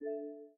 You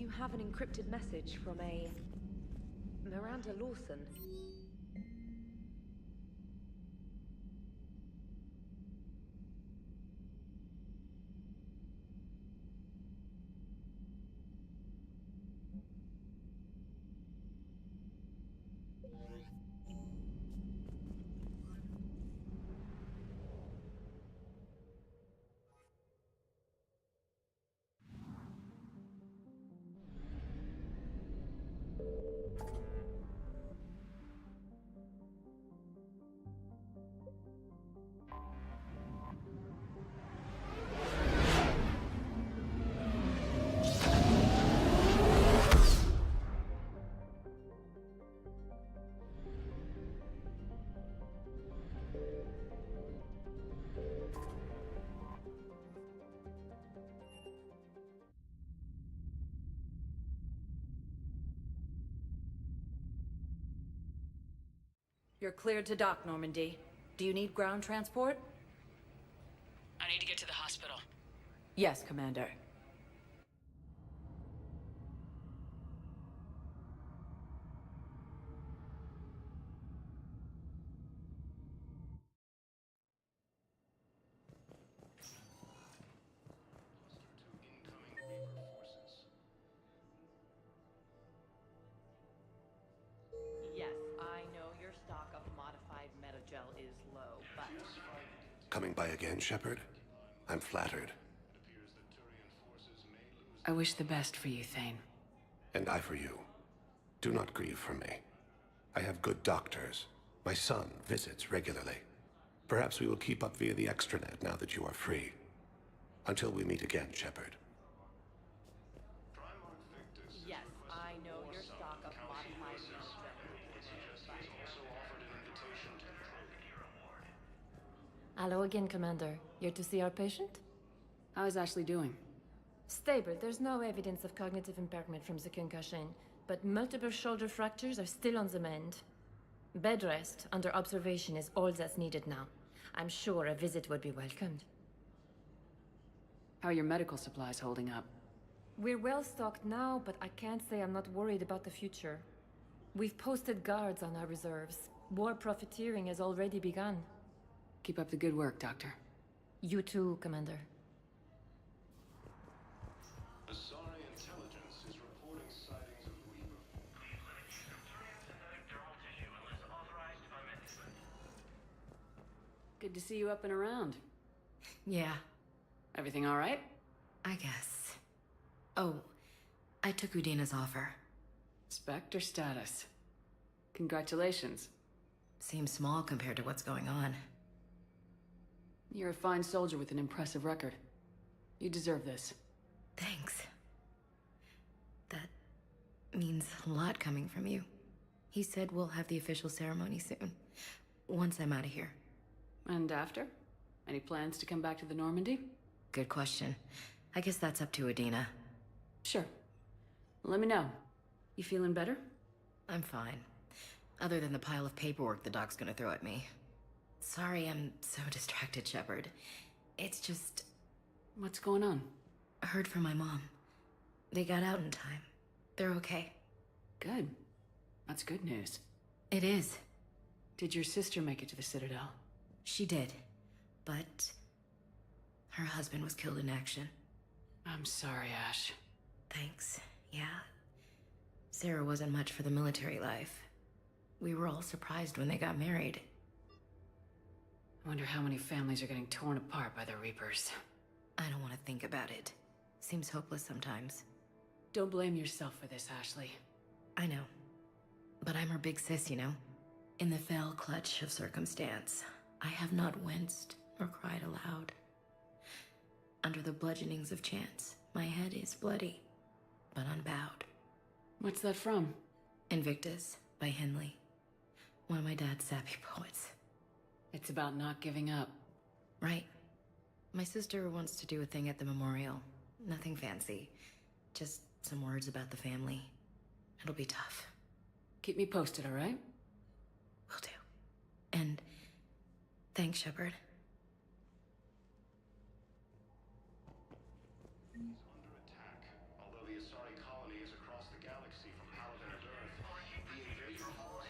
have an encrypted message from a Miranda Lawson. You're cleared to dock, Normandy. Do you need ground transport? I need to get to the hospital. Yes, Commander. Yes, I know your stock of modified metagel is low, but... Coming by again, Shepard? I'm flattered. I wish the best for you, Thane. And I for you. Do not grieve for me. I have good doctors. My son visits regularly. Perhaps we will keep up via the extranet now that you are free. Until we meet again, Shepard. Yes, I know your stock of modified metagel is low, but... Hello again, Commander. Here to see our patient? How is Ashley doing? Stable. There's no evidence of cognitive impairment from the concussion, but multiple shoulder fractures are still on the mend. Bed rest under observation is all that's needed now. I'm sure a visit would be welcomed. How are your medical supplies holding up? We're well stocked now, but I can't say I'm not worried about the future. We've posted guards on our reserves. War profiteering has already begun. Keep up the good work, Doctor. You too, Commander. Asari intelligence is reporting signs Good to see you up and around. Yeah, Everything all right? I guess. Oh, I took Udina's offer. Spectre status. Congratulations. Seems small compared to what's going on. You're a fine soldier with an impressive record. You deserve this. Thanks. That means a lot coming from you. He said we'll have the official ceremony soon. Once I'm out of here. And after? Any plans to come back to the Normandy? Good question. I guess that's up to Udina. Sure. Let me know. You feeling better? I'm fine. Other than the pile of paperwork the doc's gonna throw at me. Sorry I'm so distracted, Shepard. It's just... What's going on? I heard from my mom. They got out in time. They're okay. Good. That's good news. It is. Did your sister make it to the Citadel? She did. But... her husband was killed in action. I'm sorry, Ash. Thanks. Yeah. Sarah wasn't much for the military life. We were all surprised when they got married. I wonder how many families are getting torn apart by the Reapers. I don't want to think about it. Seems hopeless sometimes. Don't blame yourself for this, Ashley. I know. But I'm her big sis, you know? In the fell clutch of circumstance, I have not winced or cried aloud. Under the bludgeonings of chance, my head is bloody, but unbowed. What's that from? Invictus by Henley. One of my dad's sappy poets. It's about not giving up. Right. My sister wants to do a thing at the memorial. Nothing fancy. Just some words about the family. It'll be tough. Keep me posted, all right? Will do. And thanks, Shepard. Under attack. Although the Asari colony is across the galaxy from Paladin and Earth, the invasion force...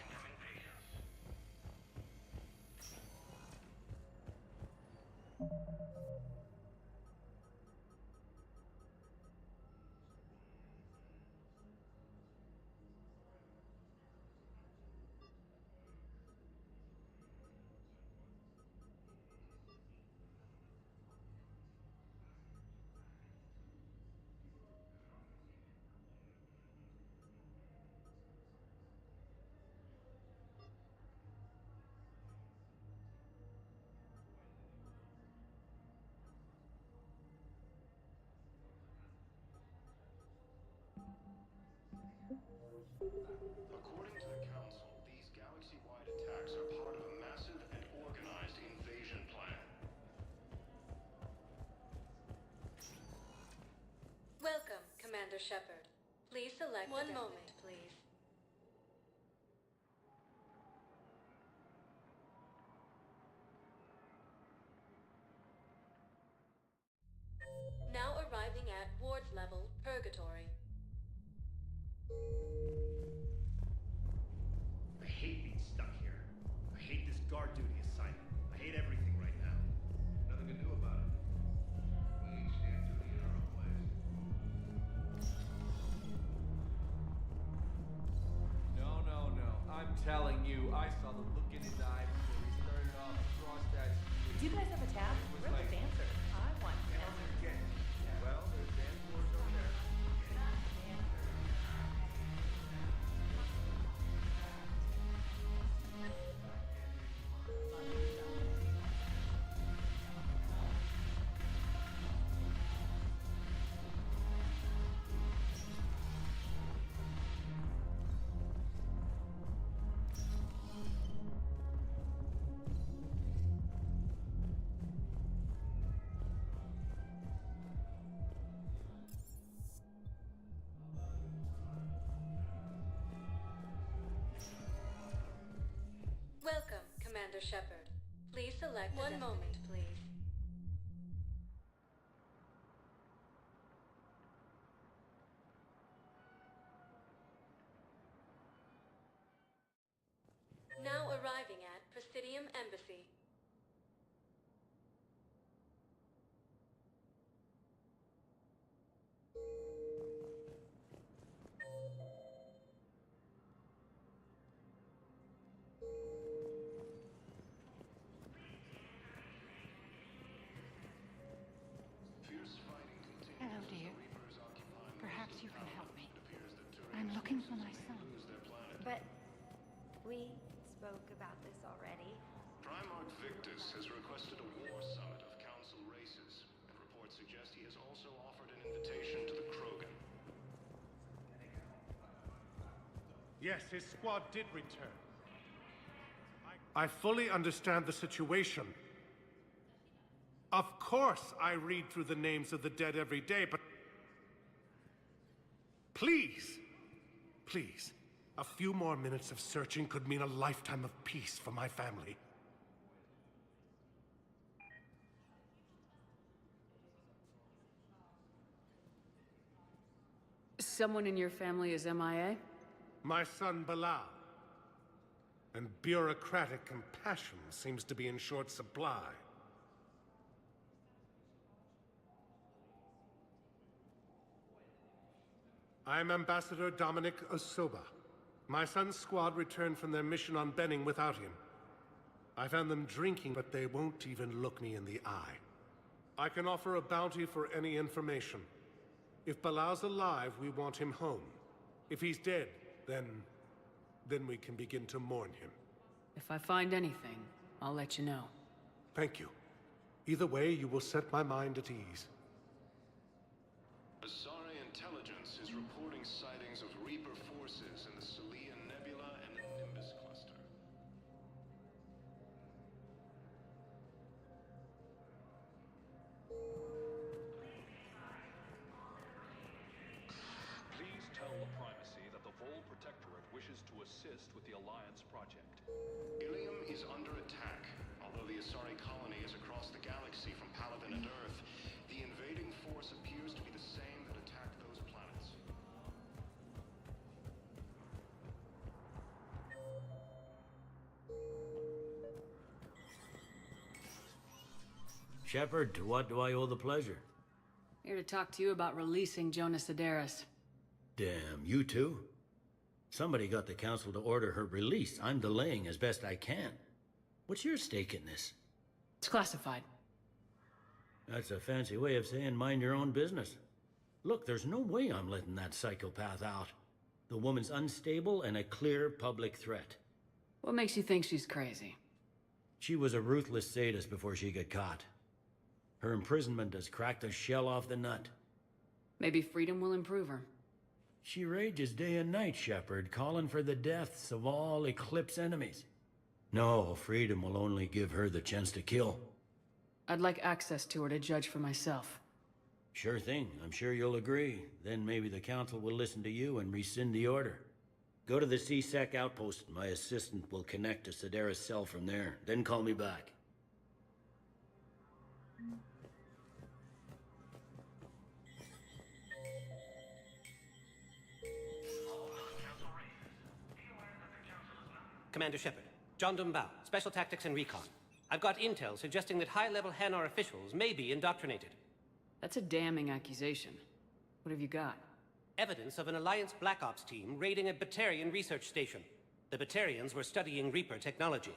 According to the Council, these galaxy-wide attacks are part of a massive and organized invasion plan. Welcome, Commander Shepard. Please select one moment, please. Now arriving at Ward level, Purgatory. I hate being stuck here. I hate this guard duty assignment. I hate everything right now. Nothing to do about it. We each stand duty in our own ways. No. I'm telling you, I saw the look in his eye before he started off across that street. Do you guys have a tab? It was Where's like- the dancer? I want dancer. Well, there's dance floors over there. Welcome, Commander Shepard. Please select one moment, please. Now arriving at Presidium Embassy. Forces has requested a war summit of Council races, and reports suggest he has also offered an invitation to the Krogan. Yes, his squad did return. I fully understand the situation. Of course I read through the names of the dead every day, but... Please! Please. A few more minutes of searching could mean a lifetime of peace for my family. Someone in your family is MIA? My son Bilal. And bureaucratic compassion seems to be in short supply. I'm Ambassador Dominic Osoba. My son's squad returned from their mission on Benning without him. I found them drinking, but they won't even look me in the eye. I can offer a bounty for any information. If Bilal's alive, we want him home. If he's dead, then we can begin to mourn him. If I find anything, I'll let you know. Thank you. Either way, you will set my mind at ease. Asari intelligence is reporting sightings of Reaper forces in the Selene Nebula and the Nimbus cluster. Please tell the Primacy that the Vol Protectorate wishes to assist with the Alliance project. Ilium is under attack. Although the Asari colony is across the galaxy from Palaven and Earth, the invading force appears to be the same that attacked those planets. Shepard, to what do I owe the pleasure? Here to talk to you about releasing Jonas Sedaris. Damn, you too? Somebody got the Council to order her release. I'm delaying as best I can. What's your stake in this? It's classified. That's a fancy way of saying mind your own business. Look, there's no way I'm letting that psychopath out. The woman's unstable and a clear public threat. What makes you think she's crazy? She was a ruthless sadist before she got caught. Her imprisonment has cracked the shell off the nut. Maybe freedom will improve her. She rages day and night, Shepard, calling for the deaths of all Eclipse enemies. No, freedom will only give her the chance to kill. I'd like access to her to judge for myself. Sure thing. I'm sure you'll agree. Then maybe the Council will listen to you and rescind the order. Go to the C-Sec outpost. My assistant will connect to Sedaris' cell from there. Then call me back. Commander Shepard. John Dumbao, Special Tactics and Recon. I've got intel suggesting that high-level Hanar officials may be indoctrinated. That's a damning accusation. What have you got? Evidence of an Alliance Black Ops team raiding a Batarian research station. The Batarians were studying Reaper technology.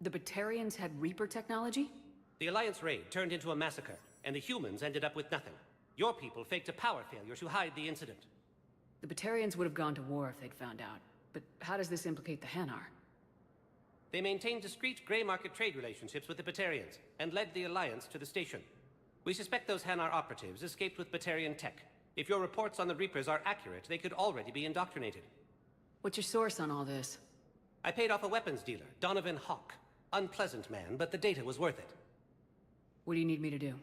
The Batarians had Reaper technology? The Alliance raid turned into a massacre, and the humans ended up with nothing. Your people faked a power failure to hide the incident. The Batarians would have gone to war if they'd found out. But how does this implicate the Hanar? They maintained discreet gray market trade relationships with the Batarians, and led the Alliance to the station. We suspect those Hanar operatives escaped with Batarian tech. If your reports on the Reapers are accurate, they could already be indoctrinated. What's your source on all this? I paid off a weapons dealer, Donovan Hawk. Unpleasant man, but the data was worth it. What do you need me to do?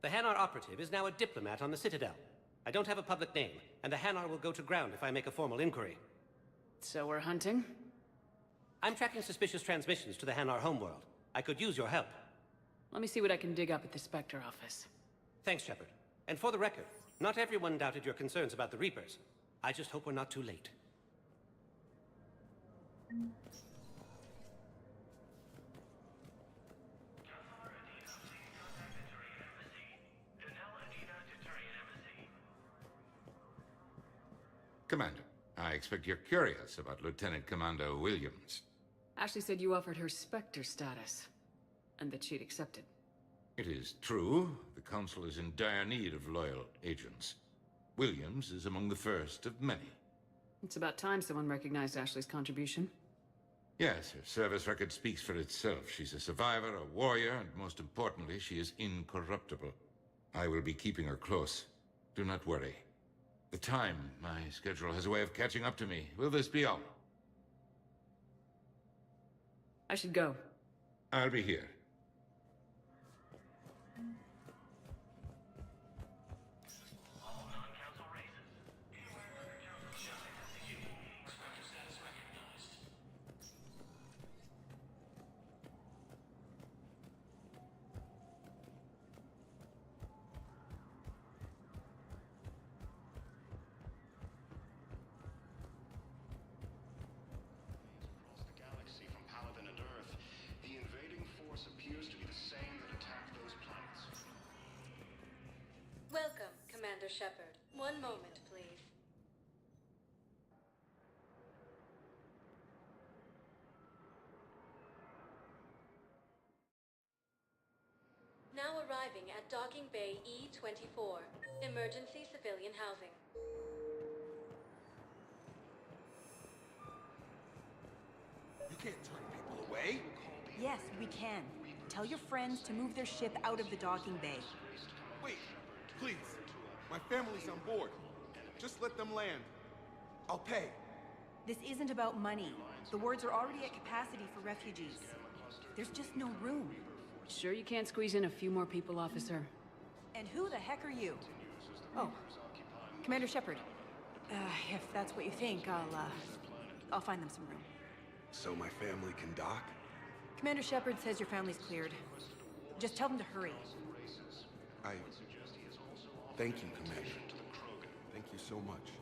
The Hanar operative is now a diplomat on the Citadel. I don't have a public name, and the Hanar will go to ground if I make a formal inquiry. So we're hunting? I'm tracking suspicious transmissions to the Hanar homeworld. I could use your help. Let me see what I can dig up at the Spectre office. Thanks, Shepard. And for the record, not everyone doubted your concerns about the Reapers. I just hope we're not too late. Commander, I expect you're curious about Lieutenant Commander Williams. Ashley said you offered her Spectre status, and that she'd accepted. It is true. The Council is in dire need of loyal agents. Williams is among the first of many. It's about time someone recognized Ashley's contribution. Yes, her service record speaks for itself. She's a survivor, a warrior, and most importantly, she is incorruptible. I will be keeping her close. Do not worry. The time, my schedule has a way of catching up to me. Will this be all? I should go. I'll be here. Welcome, Commander Shepard. One moment, please. Now arriving at Docking Bay E-24, emergency civilian housing. You can't turn people away. Yes, we can. Tell your friends to move their ship out of the docking bay. Wait, please. My family's on board. Just let them land. I'll pay. This isn't about money. The wards are already at capacity for refugees. There's just no room. Sure you can't squeeze in a few more people, officer? And who the heck are you? Oh, Commander Shepard. If that's what you think, I'll find them some room. So my family can dock? Commander Shepard says your family's cleared. Just tell them to hurry. Thank you, Commander. Thank you so much.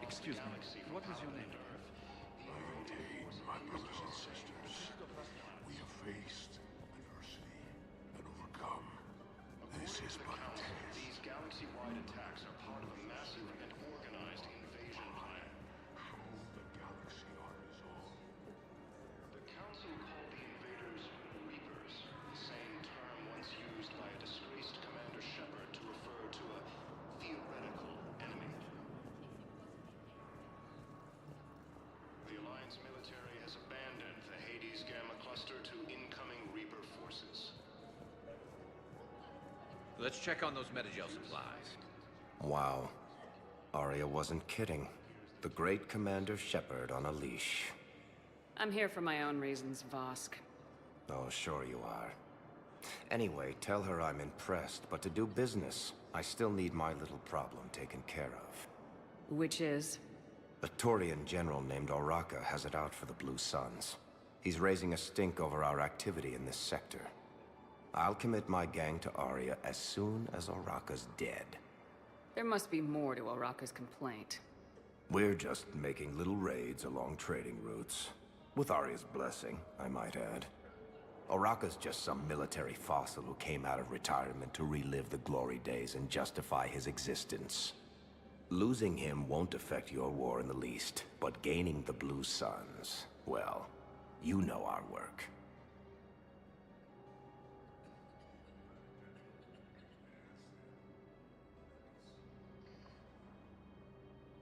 Excuse me, what is your name? My brothers and sisters, we have faced adversity and overcome. This is but a test. These galaxy-wide attacks are part of a massive and organized invasion plan. Show the galaxy our resolve. The Council called the invaders Reapers, the same term once used by a disgraced Commander Shepard to refer to a theoretical enemy. The Alliance military has abandoned the Hades Gamma Cluster to incoming Reaper forces. Let's check on those Metagel supplies. Wow. Arya wasn't kidding. The great Commander Shepard on a leash. I'm here for my own reasons, Vosk. Oh, sure you are. Anyway, tell her I'm impressed, but to do business, I still need my little problem taken care of. Which is? A Turian general named Oraka has it out for the Blue Suns. He's raising a stink over our activity in this sector. I'll commit my gang to Arya as soon as Oraka's dead. There must be more to Oraka's complaint. We're just making little raids along trading routes. With Arya's blessing, I might add. Oraka's just some military fossil who came out of retirement to relive the glory days and justify his existence. Losing him won't affect your war in the least, but gaining the Blue Suns, well, you know our work.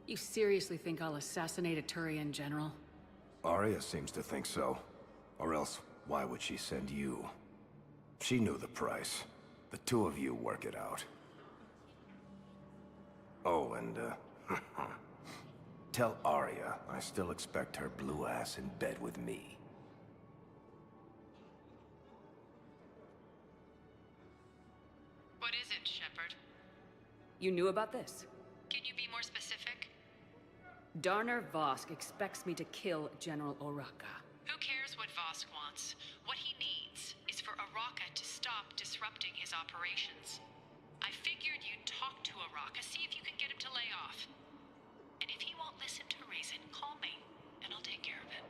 You seriously think I'll assassinate a Turian general? Arya seems to think so. Or else, why would she send you? She knew the price. The two of you work it out. Oh, and, tell Arya I still expect her blue ass in bed with me. What is it, Shepard? You knew about this? Can you be more specific? Darner Vosk expects me to kill General Oraka. Who cares what Vosk wants? What he needs is for Oraka to stop disrupting his operations. I figured you'd talk to Oraka, see if you can get him to lay off. And if he won't listen to reason, call me, and I'll take care of it.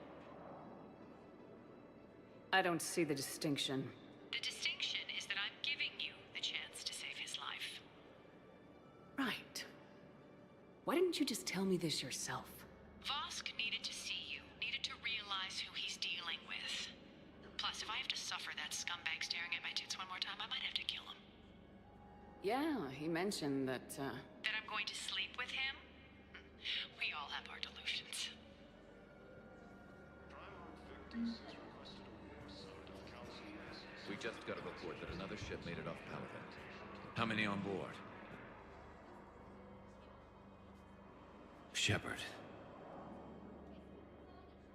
I don't see the distinction. The distinction is that I'm giving you the chance to save his life. Right. Why didn't you just tell me this yourself? Vosk needed to see you, needed to realize who he's dealing with. Plus, if I have to suffer that scumbag staring at my tits one more time, I might have to kill him. Yeah, he mentioned that, That I'm going to sleep with him? We all have our delusions. We just got a report that another ship made it off Paladin. How many on board? Shepard.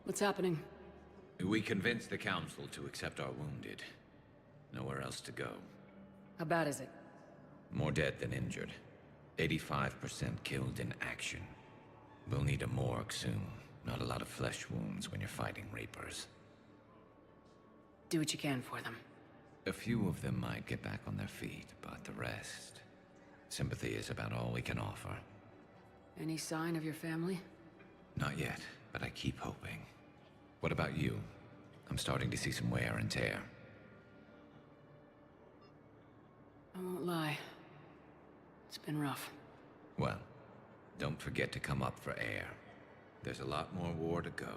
What's happening? We convinced the Council to accept our wounded. Nowhere else to go. How bad is it? More dead than injured. 85% killed in action. We'll need a morgue soon. Not a lot of flesh wounds when you're fighting Reapers. Do what you can for them. A few of them might get back on their feet, but the rest... Sympathy is about all we can offer. Any sign of your family? Not yet, but I keep hoping. What about you? I'm starting to see some wear and tear. I won't lie. It's been rough. Well, don't forget to come up for air. There's a lot more war to go.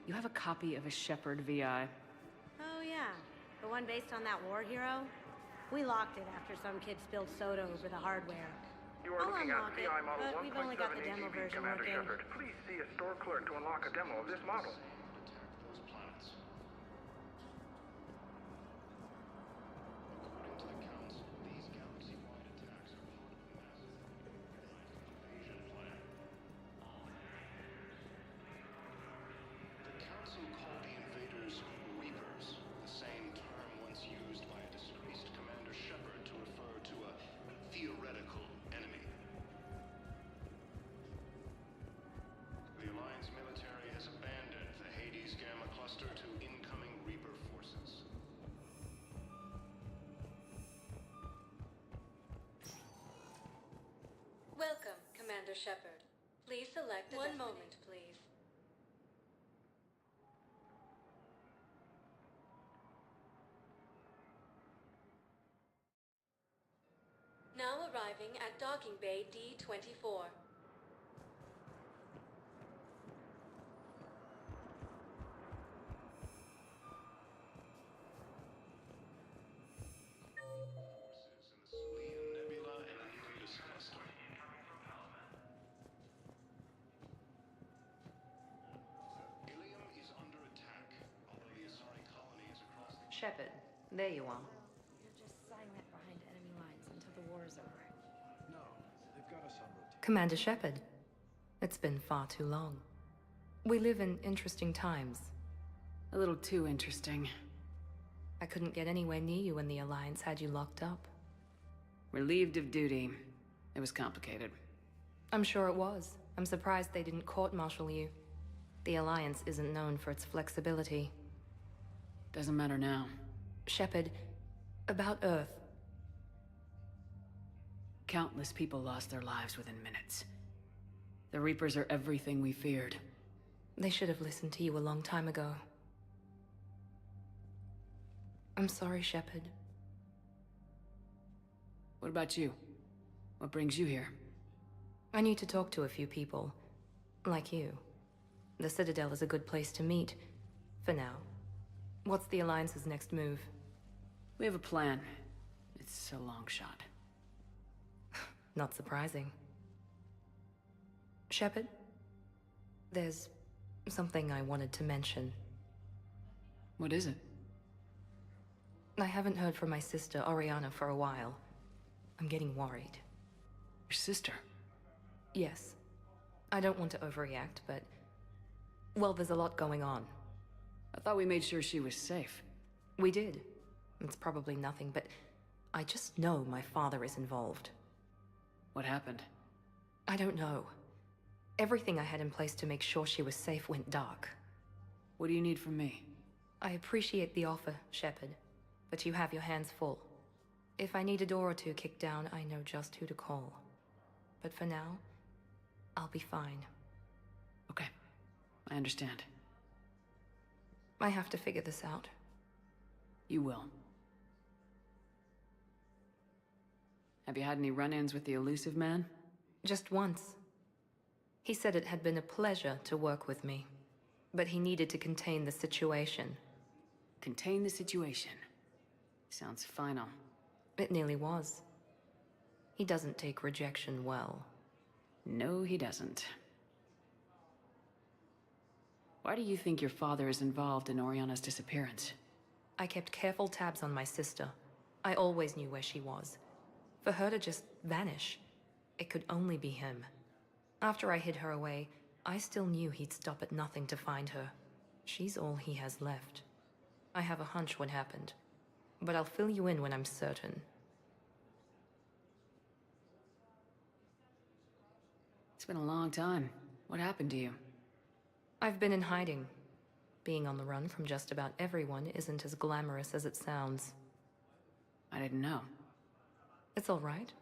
You have a copy of a Shepard VI. Oh yeah, the one based on that war hero? We locked it after some kid spilled soda over the hardware. You are I'll looking at unlock it, VI model but we've only got the 1.7 demo ATB, version Commander working. Shepard. Please see a store clerk to unlock a demo of this model. The Council called the invaders Reapers, the same term once used by a disgraced Commander Shepard to refer to a theoretical enemy. The Alliance military has abandoned the Hades Gamma cluster to incoming Reaper forces. Welcome, Commander Shepard. Please select one moment, please. Now arriving at Docking Bay D-24. Shepard, there you are. You're just silent behind enemy lines until the war is over. No, they've got us on rotation. Commander Shepard, it's been far too long. We live in interesting times. A little too interesting. I couldn't get anywhere near you when the Alliance had you locked up. Relieved of duty. It was complicated. I'm sure it was. I'm surprised they didn't court-martial you. The Alliance isn't known for its flexibility. Doesn't matter now. Shepard, about Earth. Countless people lost their lives within minutes. The Reapers are everything we feared. They should have listened to you a long time ago. I'm sorry, Shepard. What about you? What brings you here? I need to talk to a few people. Like you. The Citadel is a good place to meet. For now. What's the Alliance's next move? We have a plan. It's a long shot. Not surprising. Shepard? There's something I wanted to mention. What is it? I haven't heard from my sister, Oriana, for a while. I'm getting worried. Your sister? Yes. I don't want to overreact, but... well, there's a lot going on. I thought we made sure she was safe. We did. It's probably nothing, but I just know my father is involved. What happened? I don't know. Everything I had in place to make sure she was safe went dark. What do you need from me? I appreciate the offer, Shepard, but you have your hands full. If I need a door or two kicked down, I know just who to call. But for now, I'll be fine. Okay. I understand. I have to figure this out. You will. Have you had any run-ins with the elusive man? Just once. He said it had been a pleasure to work with me, but he needed to contain the situation. Contain the situation. Sounds final. It nearly was. He doesn't take rejection well. No, he doesn't. Why do you think your father is involved in Oriana's disappearance? I kept careful tabs on my sister. I always knew where she was. For her to just vanish, it could only be him. After I hid her away, I still knew he'd stop at nothing to find her. She's all he has left. I have a hunch what happened, but I'll fill you in when I'm certain. It's been a long time. What happened to you? I've been in hiding. Being on the run from just about everyone isn't as glamorous as it sounds. I didn't know. It's all right.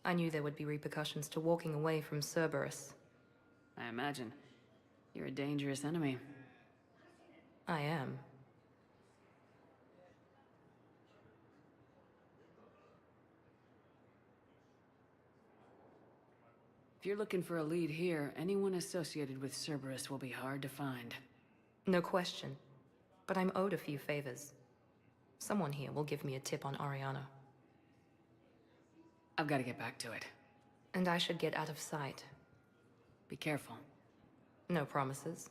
I knew there would be repercussions to walking away from Cerberus. I imagine. You're a dangerous enemy. I am. If you're looking for a lead here, anyone associated with Cerberus will be hard to find. No question. But I'm owed a few favors. Someone here will give me a tip on Oriana. I've got to get back to it. And I should get out of sight. Be careful. No promises.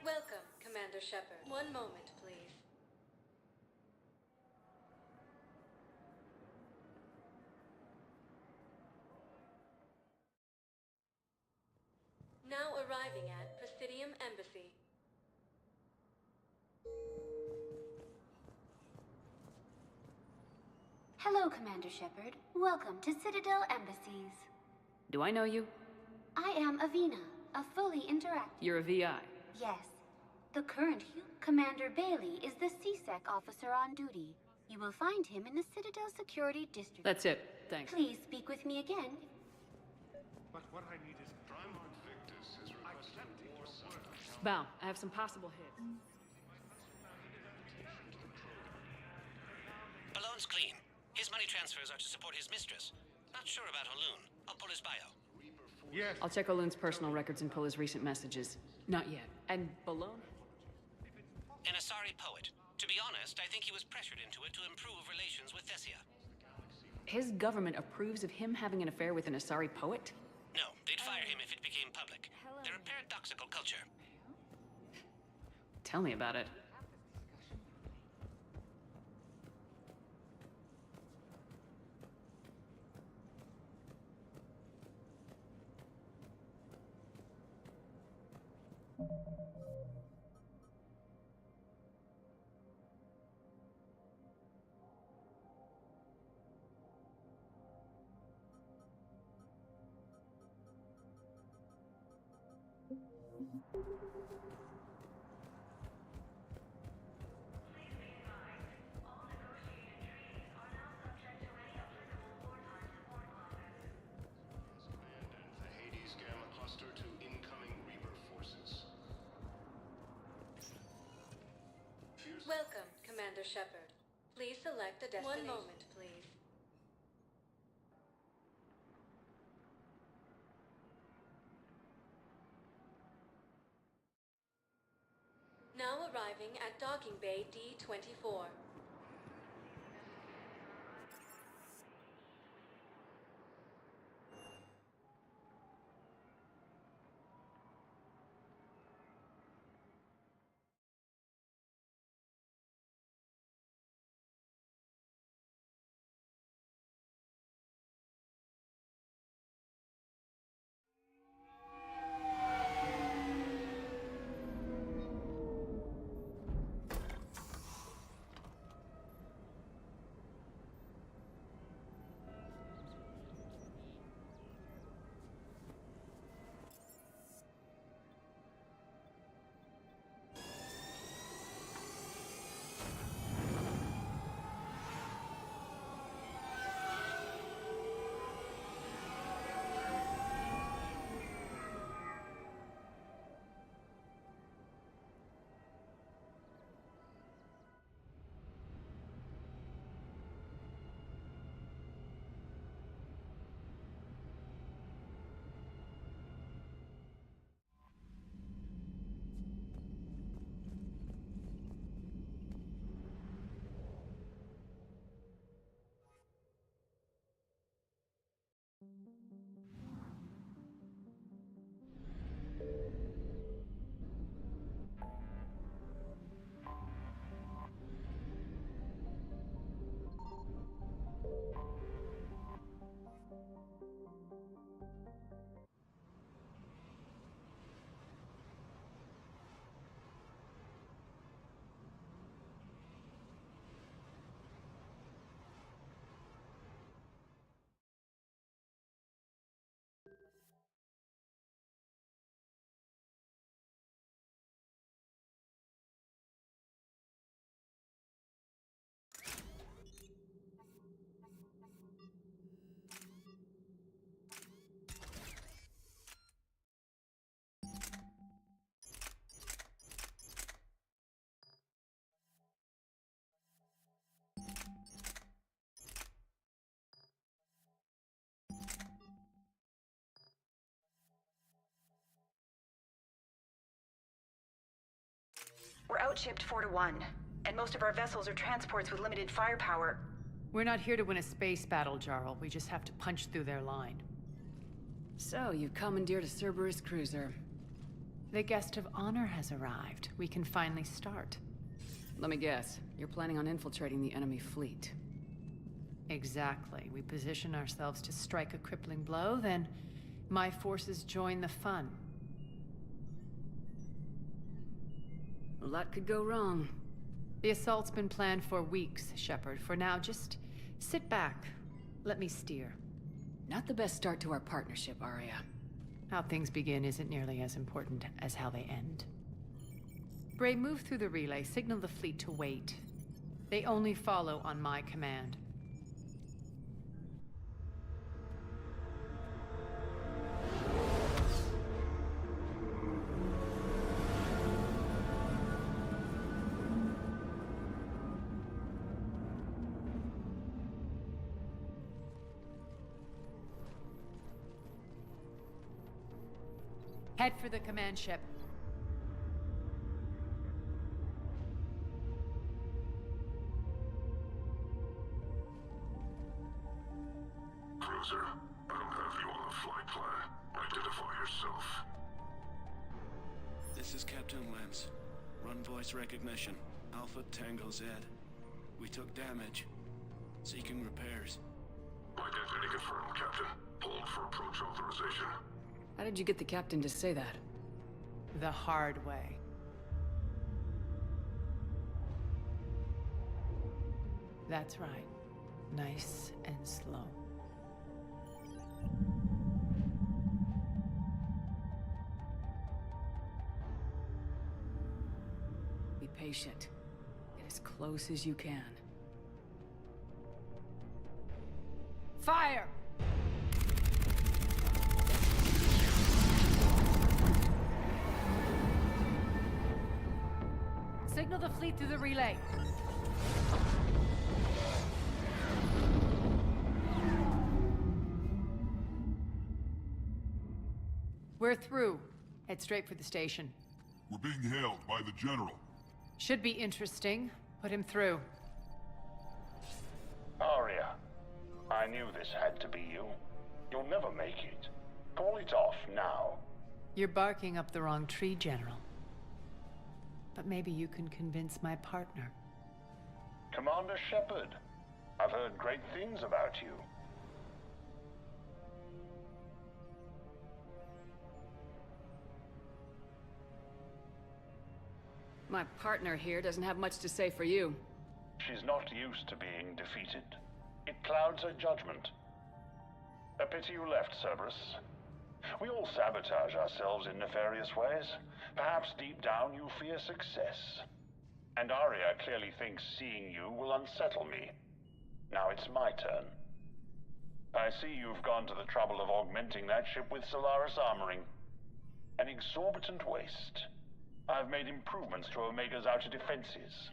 Welcome, Commander Shepard. One moment, please. Now arriving at Presidium Embassy. Hello, Commander Shepard. Welcome to Citadel Embassies. Do I know you? I am Avina, a fully interactive... You're a VI. Yes. The current Commander Bailey is the CSEC officer on duty. You will find him in the Citadel Security District. That's it. Thanks. Please speak with me again. But what I need is... Primarch Victus has requested war support. Val, I have some possible hits. Balloon's clean. His money transfers are to support his mistress. Not sure about Haloon. I'll pull his bio. Yes. I'll check Aloon's personal records and pull his recent messages. Not yet. And Balloon? An Asari poet. To be honest, I think he was pressured into it to improve relations with Thessia. His government approves of him having an affair with an Asari poet? No, they'd fire him if it became public. They're a paradoxical culture. Tell me about it. The Hades Gamma Cluster to incoming Reaper forces. Welcome, Commander Shepard. Please select a destination. One moment, please. Now arriving at Docking Bay D-24. We're outshipped 4-1, and most of our vessels are transports with limited firepower. We're not here to win a space battle, Jarl. We just have to punch through their line. So, you commandeered a Cerberus cruiser. The guest of honor has arrived. We can finally start. Let me guess, you're planning on infiltrating the enemy fleet. Exactly. We position ourselves to strike a crippling blow, then my forces join the fun. A lot could go wrong. The assault's been planned for weeks, Shepard. For now, just sit back. Let me steer. Not the best start to our partnership, Arya. How things begin isn't nearly as important as how they end. Bray, move through the relay. Signal the fleet to wait. They only follow on my command. Head for the command ship. Cruiser, I don't have you on the flight plan. Identify yourself. This is Captain Lance. Run voice recognition. Alpha Tango Z. We took damage. Seeking repairs. Identity confirmed, Captain. Hold for approach authorization. How did you get the captain to say that? The hard way. That's right. Nice and slow. Be patient. Get as close as you can. Fire! Signal the fleet through the relay. We're through. Head straight for the station. We're being hailed by the General. Should be interesting. Put him through. Arya, I knew this had to be you. You'll never make it. Call it off now. You're barking up the wrong tree, General. But maybe you can convince my partner. Commander Shepard, I've heard great things about you. My partner here doesn't have much to say for you. She's not used to being defeated. It clouds her judgment. A pity you left, Cerberus. We all sabotage ourselves in nefarious ways. Perhaps deep down you fear success. And Arya clearly thinks seeing you will unsettle me. Now it's my turn. I see you've gone to the trouble of augmenting that ship with Solaris armoring. An exorbitant waste. I've made improvements to Omega's outer defenses.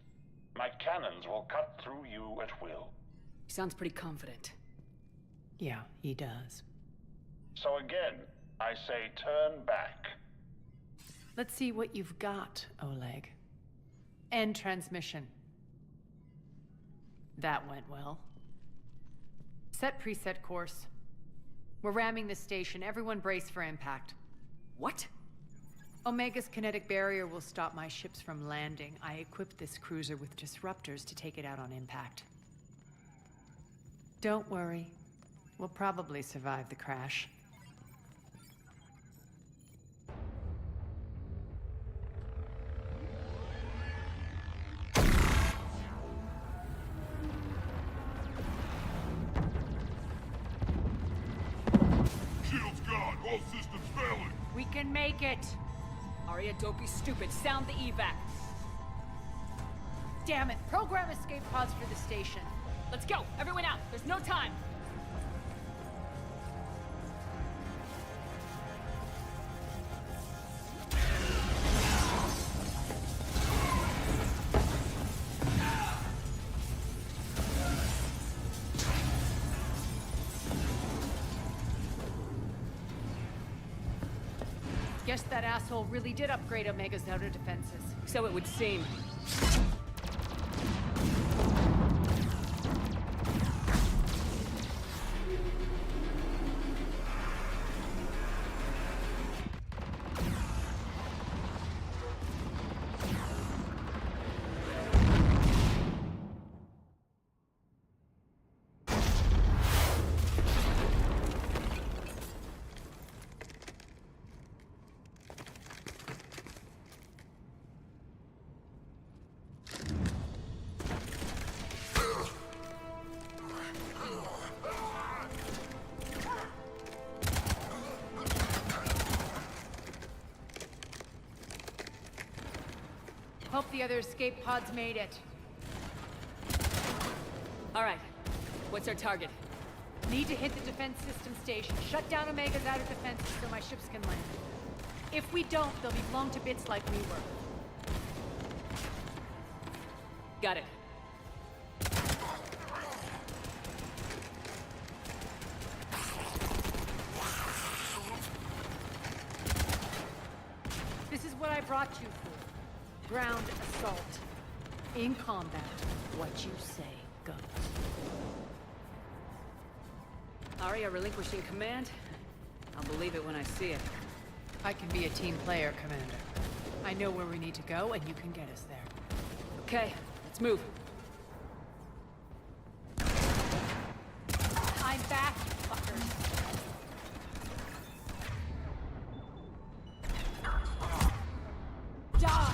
My cannons will cut through you at will. He sounds pretty confident. Yeah, he does. So again, I say turn back. Let's see what you've got, Oleg. End transmission. That went well. Set preset course. We're ramming the station. Everyone brace for impact. What? Omega's kinetic barrier will stop my ships from landing. I equipped this cruiser with disruptors to take it out on impact. Don't worry. We'll probably survive the crash. Shields gone. All systems failing. We can make it! Arya, don't be stupid. Sound the evac. Damn it! Program escape pods for the station. Let's go! Everyone out! There's no time! Get Guess that asshole really did upgrade Omega's outer defenses. So it would seem. Hope the other escape pods made it. All right. What's our target? Need to hit the defense system station. Shut down Omega's outer defenses so my ships can land. If we don't, they'll be blown to bits like we were. Got it. This is what I brought you for. Ground assault. In combat, what you say goes. Arya relinquishing command? I'll believe it when I see it. I can be a team player, Commander. I know where we need to go, and you can get us there. Okay, let's move. I'm back, you fuckers. Die!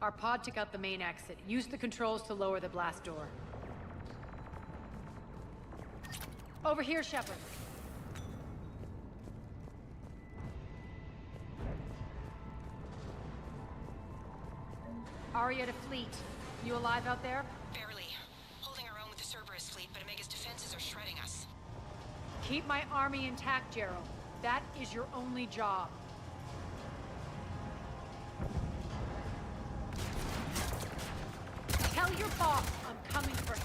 Our pod took out the main exit. Use the controls to lower the blast door. Over here, Shepard. Arya to fleet. You alive out there? Barely. Holding our own with the Cerberus fleet, but Omega's defenses are shredding us. Keep my army intact, Gerald. That is your only job. Tell your boss I'm coming for him.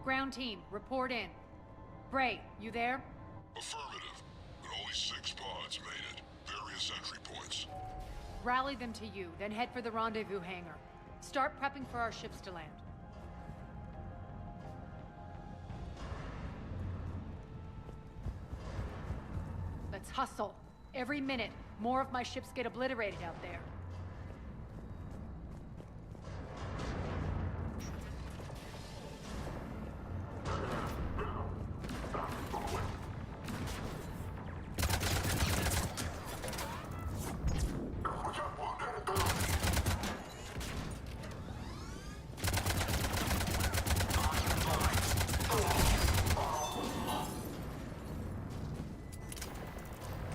Ground team, report in. Bray, you there? Affirmative, but only 6 pods made it. Various entry points. Rally them to you, then head for the rendezvous hangar. Start prepping for our ships to land. Let's hustle. Every minute, more of my ships get obliterated out there.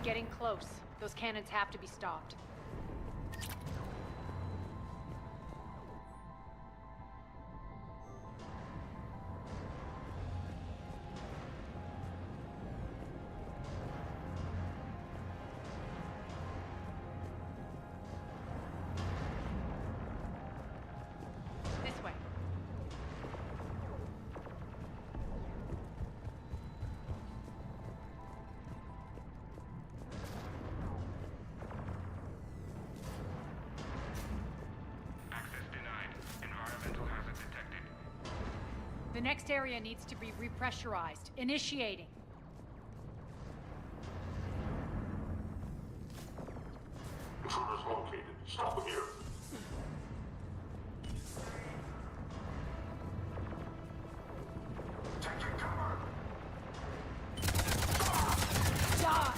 Getting close. Those cannons have to be stopped. The next area needs to be repressurized. Initiating. Intruders located. Stop them here. Taking cover. Die!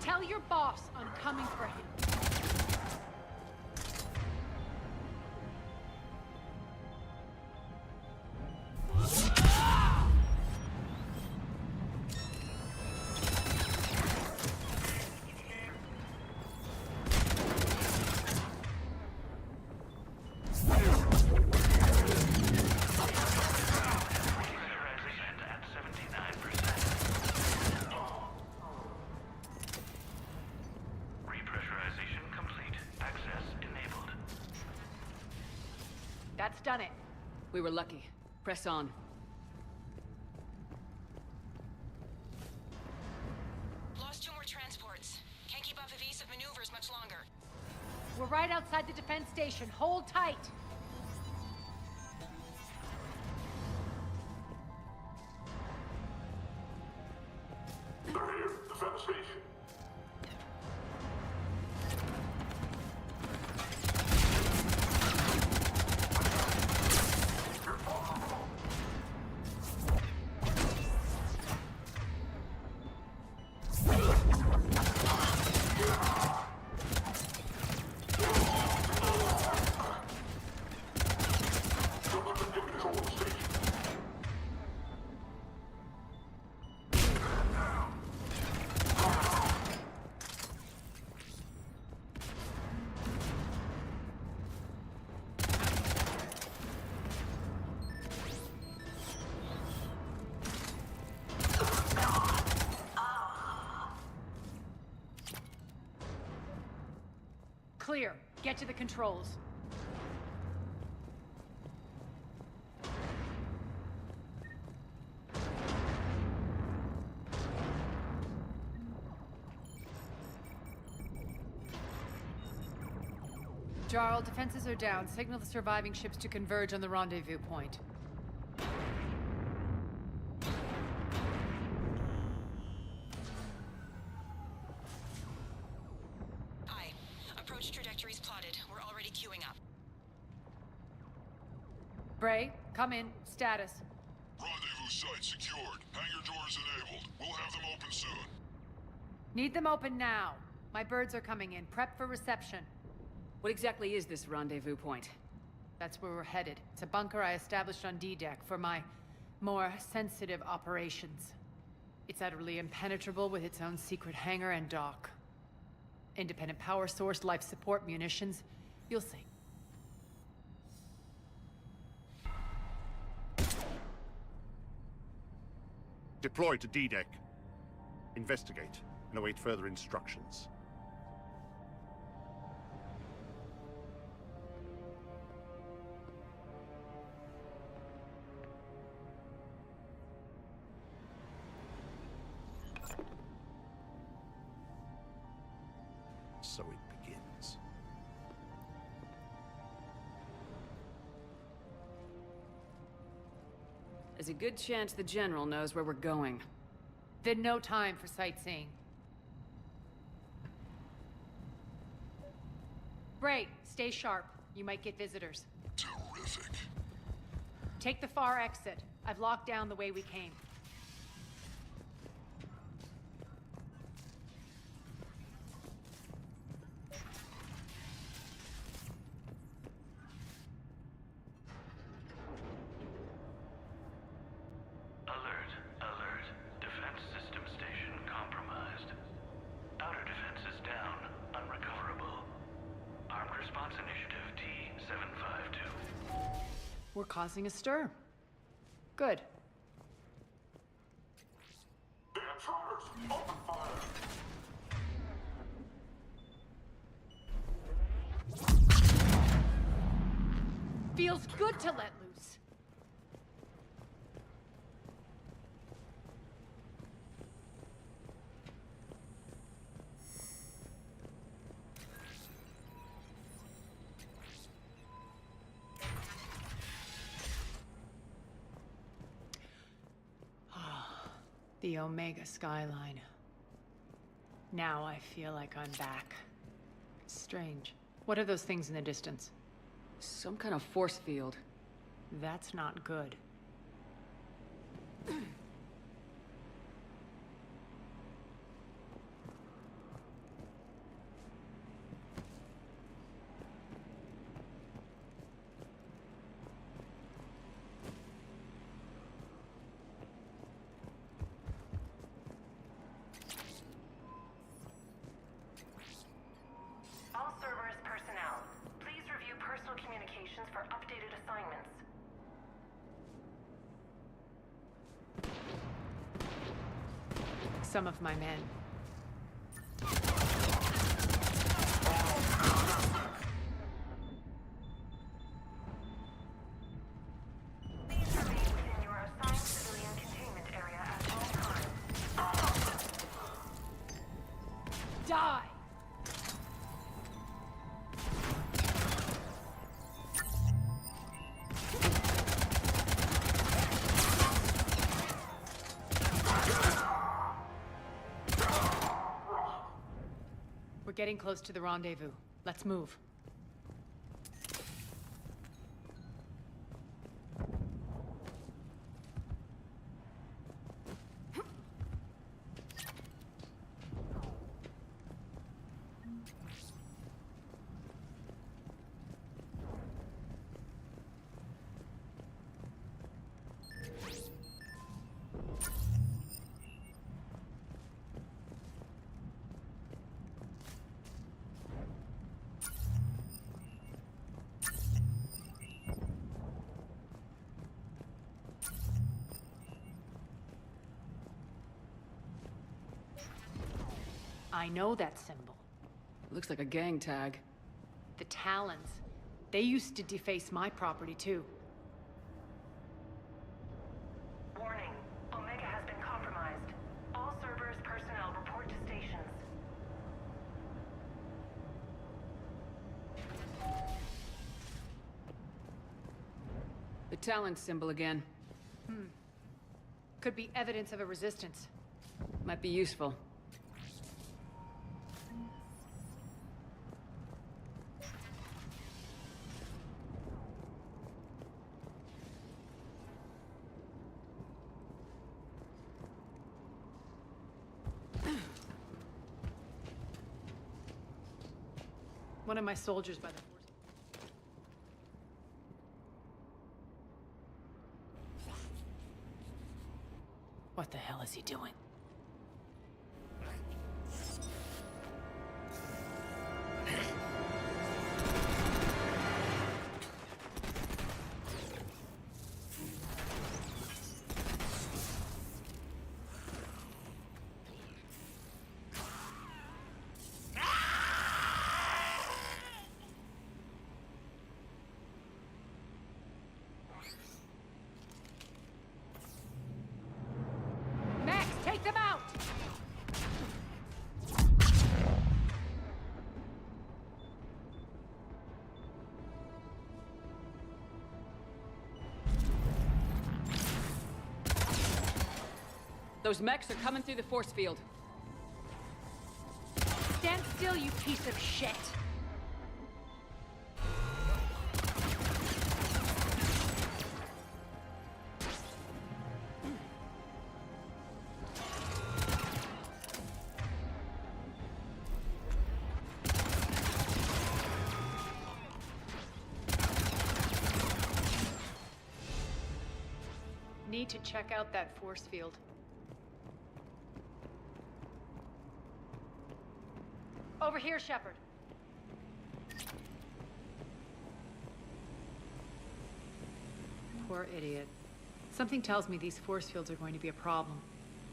Tell your boss I'm coming for him. That's done it. We were lucky. Press on. Lost 2 more transports. Can't keep up evasive maneuvers much longer. We're right outside the defense station. Hold tight. They're here. Defend the station. Clear. Get to the controls. Jarl, defenses are down. Signal the surviving ships to converge on the rendezvous point. Aye. Approach trajectories plotted. We're already queuing up. Bray, come in. Status. Rendezvous site secured. Hangar doors enabled. We'll have them open soon. Need them open now. My birds are coming in. Prep for reception. What exactly is this rendezvous point? That's where we're headed. It's a bunker I established on D-Deck for my more sensitive operations. It's utterly impenetrable with its own secret hangar and dock. Independent power source, life support, munitions. You'll see. Deploy to D-Deck. Investigate and await further instructions. So it begins. There's a good chance the General knows where we're going. Then no time for sightseeing. Bray, stay sharp. You might get visitors. Terrific. Take the far exit. I've locked down the way we came. Alert, alert. Defense system station compromised. Outer defenses down, unrecoverable. Armed Response Initiative T-752. We're causing a stir. Good. The intruders! Open fire! Feels good to let loose. The Omega skyline. Now I feel like I'm back. Strange. What are those things in the distance? Some kind of force field. That's not good. All Cerberus personnel, please review personal communications for updated assignments. Some of my men. Please remain within your assigned civilian containment area at all times. Die! We're getting close to the rendezvous. Let's move. I know that symbol. Looks like a gang tag. The Talons. They used to deface my property, too. Warning. Omega has been compromised. All Cerberus personnel report to stations. The Talon symbol again. Could be evidence of a resistance. Might be useful. One of my soldiers by the force. What the hell is he doing? Max, take them out! Those mechs are coming through the force field. Stand still, you piece of shit! Need to check out that force field. Over here, Shepard. Poor idiot. Something tells me these force fields are going to be a problem.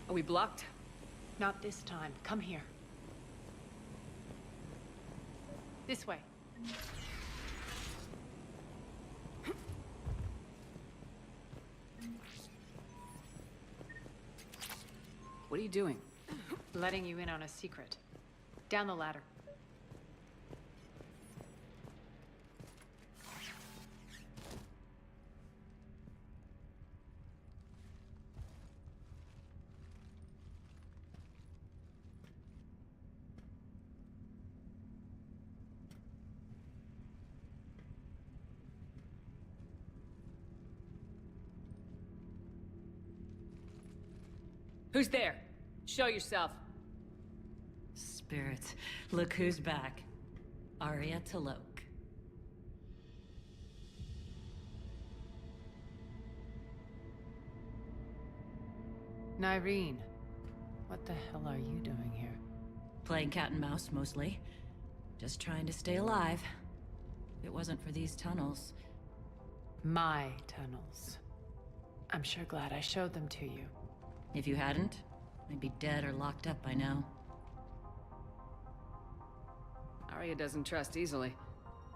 Are we blocked? Not this time. Come here. This way. What are you doing? Letting you in on a secret. Down the ladder. Who's there? Show yourself. Spirits, look who's back. Arya Talok. Nyreen, what the hell are you doing here? Playing cat and mouse, mostly. Just trying to stay alive. If it wasn't for these tunnels... My tunnels. I'm sure glad I showed them to you. If you hadn't, I'd be dead or locked up by now. Arya doesn't trust easily.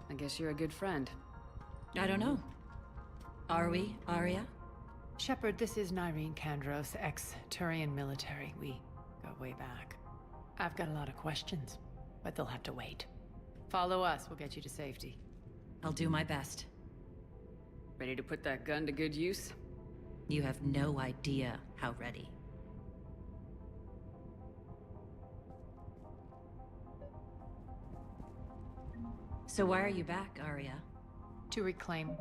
I guess you're a good friend. I don't know. Are we, Arya? Shepard, this is Nyreen Kandros, ex-Turian military. We go way back. I've got a lot of questions, but they'll have to wait. Follow us, we'll get you to safety. I'll do my best. Ready to put that gun to good use? You have no idea how ready. So why are you back, Arya? To reclaim.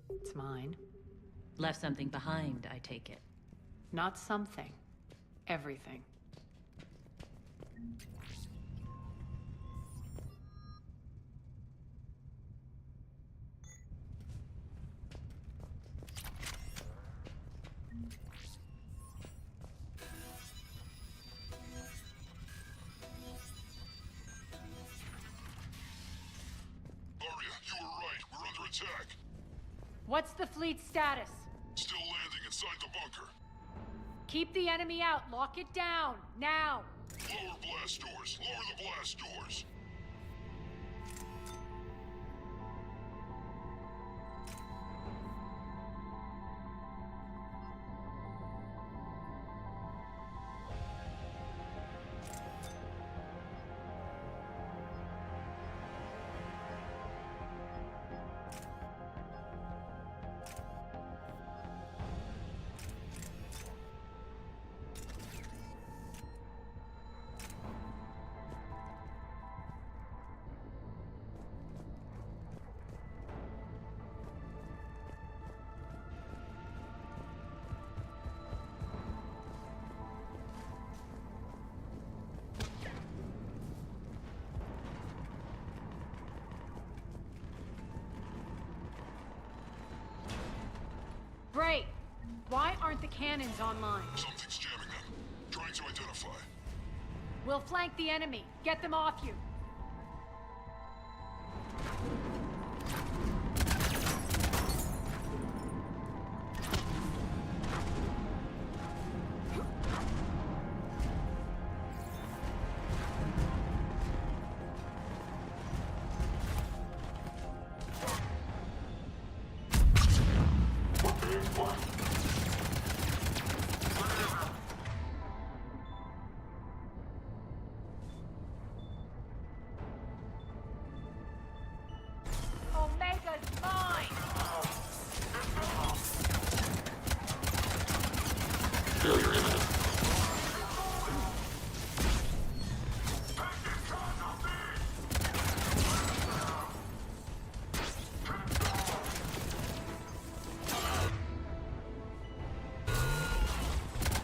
It's mine. Left something behind, I take it. Not something. Everything. Attack. What's the fleet status? Still landing inside the bunker. Keep the enemy out. Lock it down. Now. Lower blast doors. Lower the blast doors. Great. Why aren't the cannons online? Something's jamming them. Trying to identify. We'll flank the enemy. Get them off you.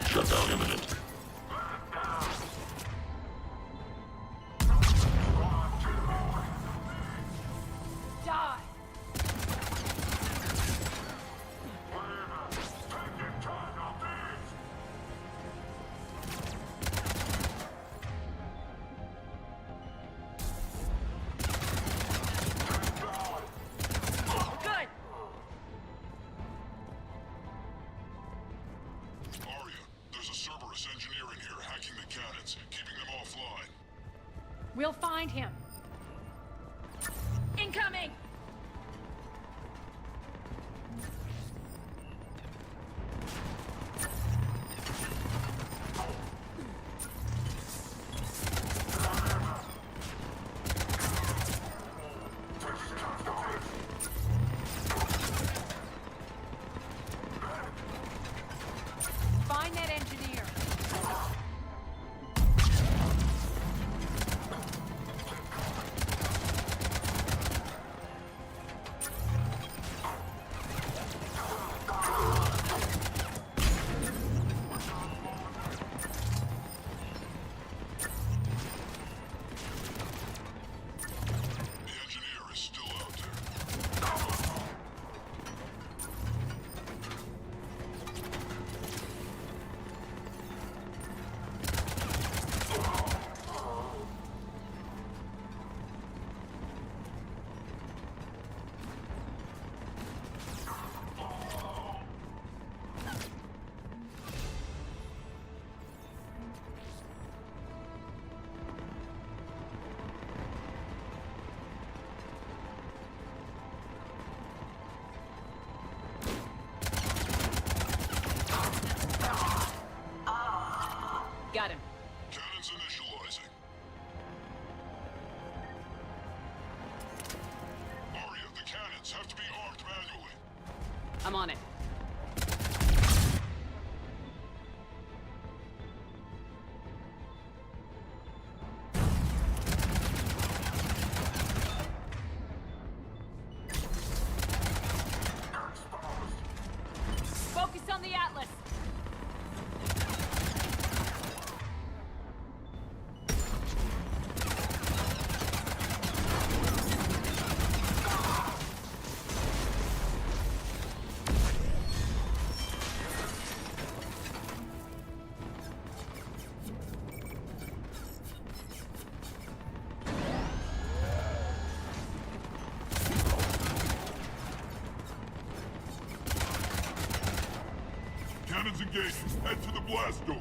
Shutdown imminent. Die! Engineer in here, hacking the cannons, keeping them offline. We'll find him. Incoming! Got him. Cannons initializing. Arya, the cannons have to be armed manually. I'm on it. Focus on the Atlas. Cannons engaged. Head to the blast door.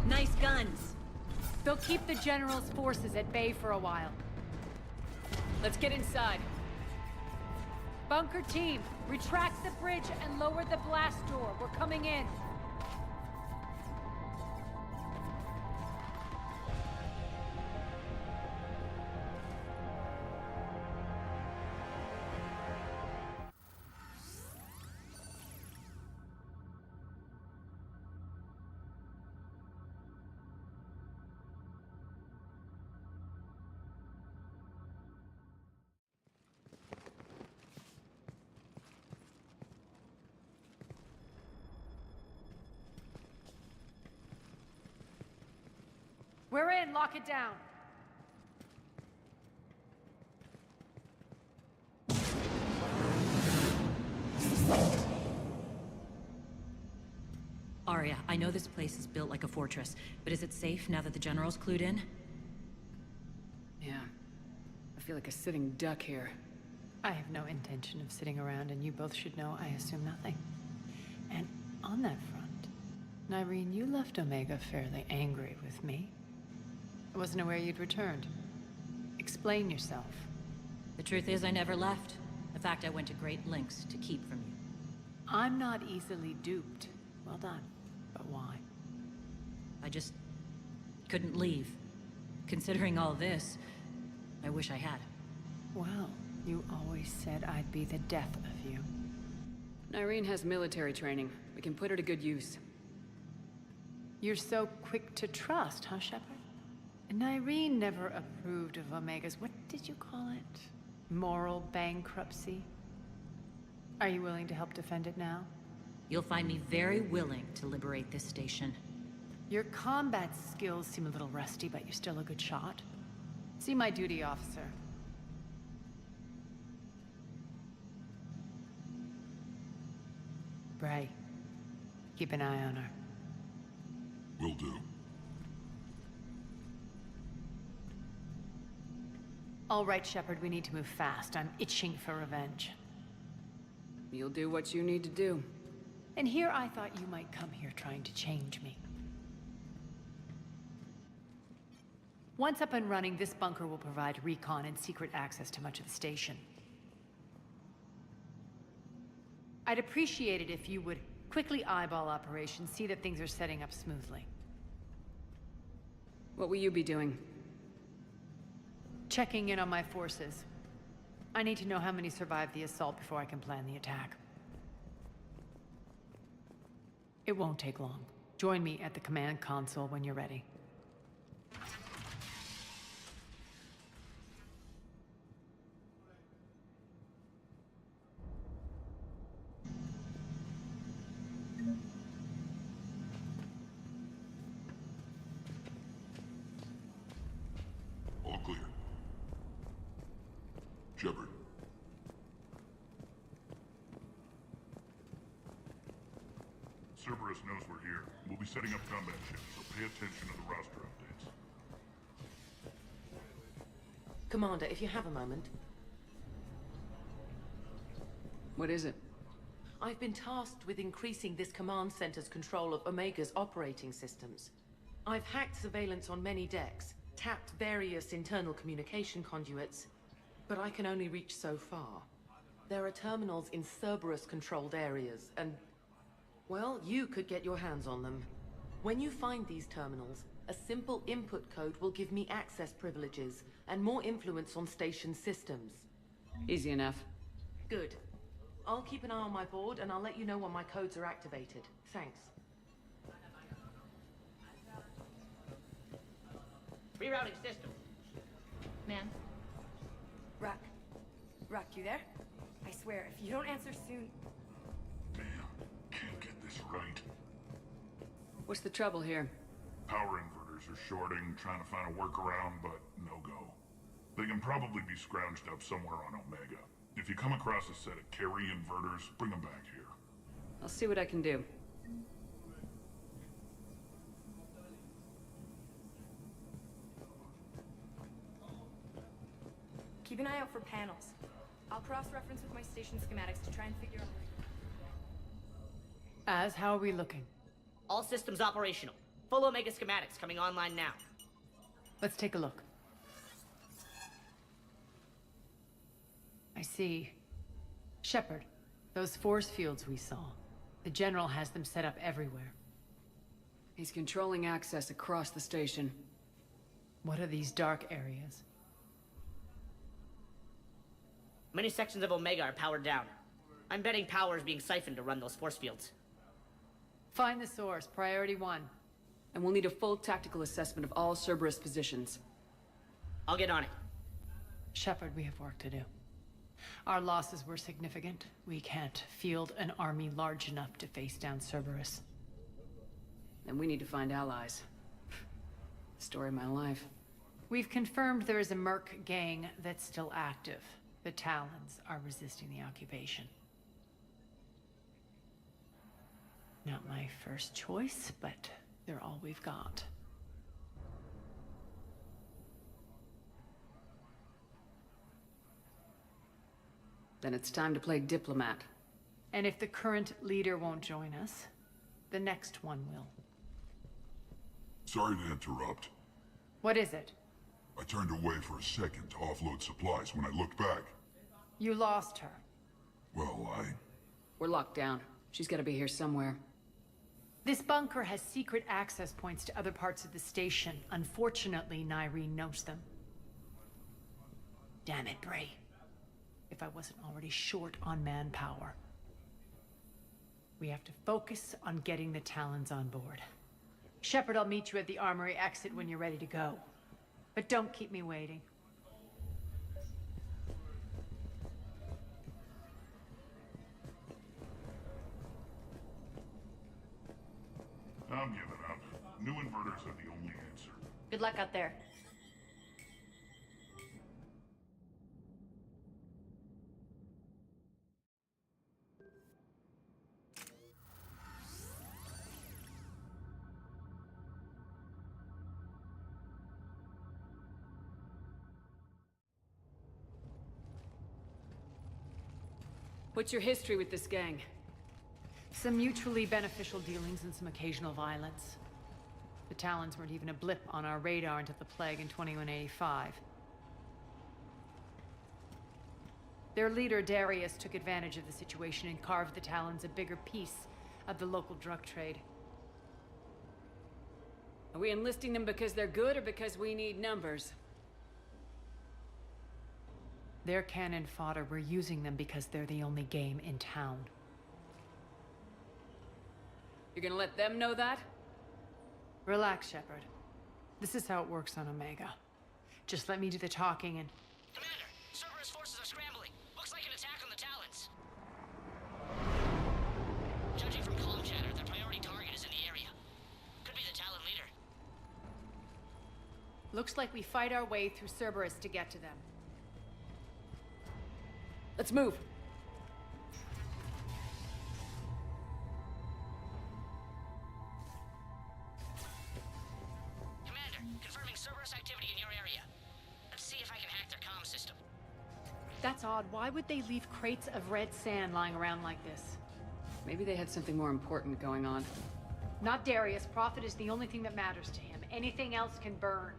Nice guns. They'll keep the General's forces at bay for a while. Let's get inside. Bunker team, retract the bridge and lower the blast door. We're coming in. We're in. Lock it down. Arya, I know this place is built like a fortress, but is it safe now that the General's clued in? Yeah. I feel like a sitting duck here. I have no intention of sitting around, and you both should know I assume nothing. And on that front, Nyreen, you left Omega fairly angry with me. I wasn't aware you'd returned. Explain yourself. The truth is I never left. In fact, I went to great lengths to keep from you. I'm not easily duped. Well done. But why? I just couldn't leave. Considering all this, I wish I had. Well, you always said I'd be the death of you. Nyreen has military training. We can put her to good use. You're so quick to trust, huh, Shepard? Nyreen never approved of Omega's, what did you call it? Moral bankruptcy? Are you willing to help defend it now? You'll find me very willing to liberate this station. Your combat skills seem a little rusty, but you're still a good shot. See my duty officer. Bray, keep an eye on her. Will do. All right, Shepard, we need to move fast. I'm itching for revenge. You'll do what you need to do. And here I thought you might come here trying to change me. Once up and running, this bunker will provide recon and secret access to much of the station. I'd appreciate it if you would quickly eyeball operations, see that things are setting up smoothly. What will you be doing? Checking in on my forces. I need to know how many survived the assault before I can plan the attack. It won't take long. Join me at the command console when you're ready. Cerberus knows we're here. We'll be setting up combat ships, so pay attention to the roster updates. Commander, if you have a moment. What is it? I've been tasked with increasing this command center's control of Omega's operating systems. I've hacked surveillance on many decks, tapped various internal communication conduits, but I can only reach so far. There are terminals in Cerberus-controlled areas, and, well, you could get your hands on them. When you find these terminals, a simple input code will give me access privileges and more influence on station systems. Easy enough. Good. I'll keep an eye on my board, and I'll let you know when my codes are activated. Thanks. Rerouting system. Ma'am? Ruck. Ruck, you there? I swear, if you don't answer soon... Can't get this right. What's the trouble here? Power inverters are shorting, trying to find a workaround, but no go. They can probably be scrounged up somewhere on Omega. If you come across a set of carry inverters, bring them back here. I'll see what I can do. Keep an eye out for panels. I'll cross-reference with my station schematics to try and figure out... How are we looking? All systems operational. Full Omega schematics coming online now. Let's take a look. I see. Shepard, those force fields we saw. The General has them set up everywhere. He's controlling access across the station. What are these dark areas? Many sections of Omega are powered down. I'm betting power is being siphoned to run those force fields. Find the source, priority 1. And we'll need a full tactical assessment of all Cerberus positions. I'll get on it. Shepard, we have work to do. Our losses were significant. We can't field an army large enough to face down Cerberus. Then we need to find allies. Story of my life. We've confirmed there is a Merc gang that's still active. The Talons are resisting the occupation. Not my first choice, but they're all we've got. Then it's time to play diplomat. And if the current leader won't join us, the next one will. Sorry to interrupt. What is it? I turned away for a second to offload supplies. When I looked back... You lost her. Well, We're locked down. She's gotta be here somewhere. This bunker has secret access points to other parts of the station. Unfortunately, Nyreen knows them. Damn it, Bray. If I wasn't already short on manpower. We have to focus on getting the Talons on board. Shepard, I'll meet you at the armory exit when you're ready to go. But don't keep me waiting. I'm giving up. New inverters are the only answer. Good luck out there. What's your history with this gang? Some mutually beneficial dealings and some occasional violence. The Talons weren't even a blip on our radar until the plague in 2185. Their leader, Darius, took advantage of the situation and carved the Talons a bigger piece of the local drug trade. Are we enlisting them because they're good or because we need numbers? They're cannon fodder. We're using them because they're the only game in town. You're gonna let them know that? Relax, Shepard. This is how it works on Omega. Just let me do the talking and... Commander, Cerberus forces are scrambling. Looks like an attack on the Talons. Judging from comm chatter, their priority target is in the area. Could be the Talon leader. Looks like we fight our way through Cerberus to get to them. Let's move. Cerberus activity in your area. Let's see if I can hack their comm system. That's odd. Why would they leave crates of red sand lying around like this? Maybe they had something more important going on. Not Darius. Profit is the only thing that matters to him. Anything else can burn.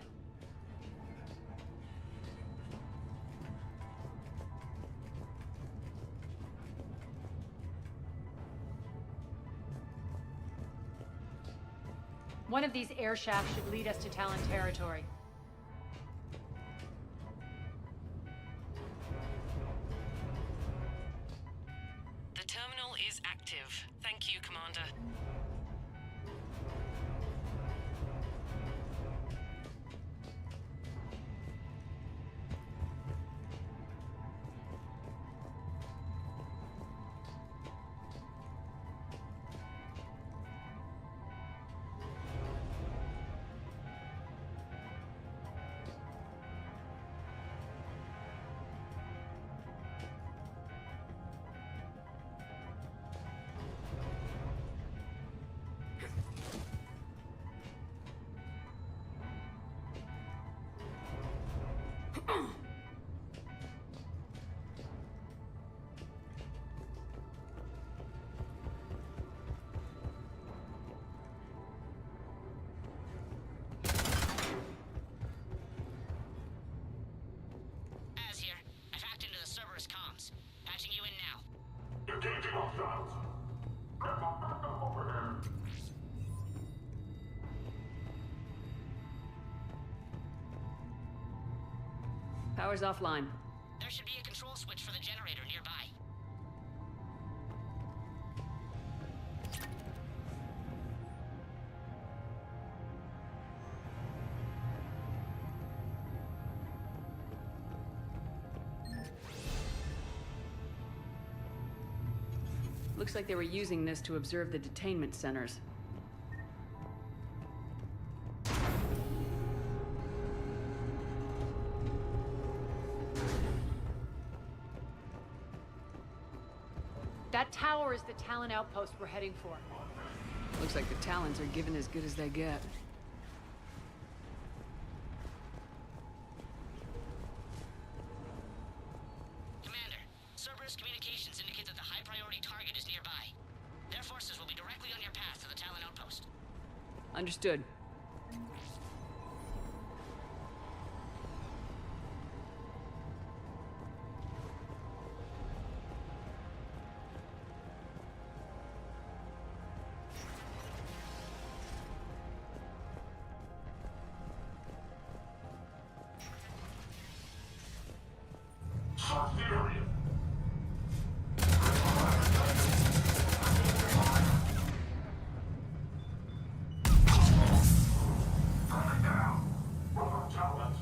One of these air shafts should lead us to Talon territory. The terminal is active. Thank you, Commander. Az here. I've hacked into the Cerberus comms. Patching you in now. Engaging hostiles. Back up over here. Power's offline. There should be a control switch for the generator nearby. Looks like they were using this to observe the detainment centers. That tower is the Talon outpost we're heading for. Looks like the Talons are given as good as they get. Commander, Cerberus communications indicate that the high-priority target is nearby. Their forces will be directly on your path to the Talon outpost. Understood. Search the area. Coming down. Over Talent.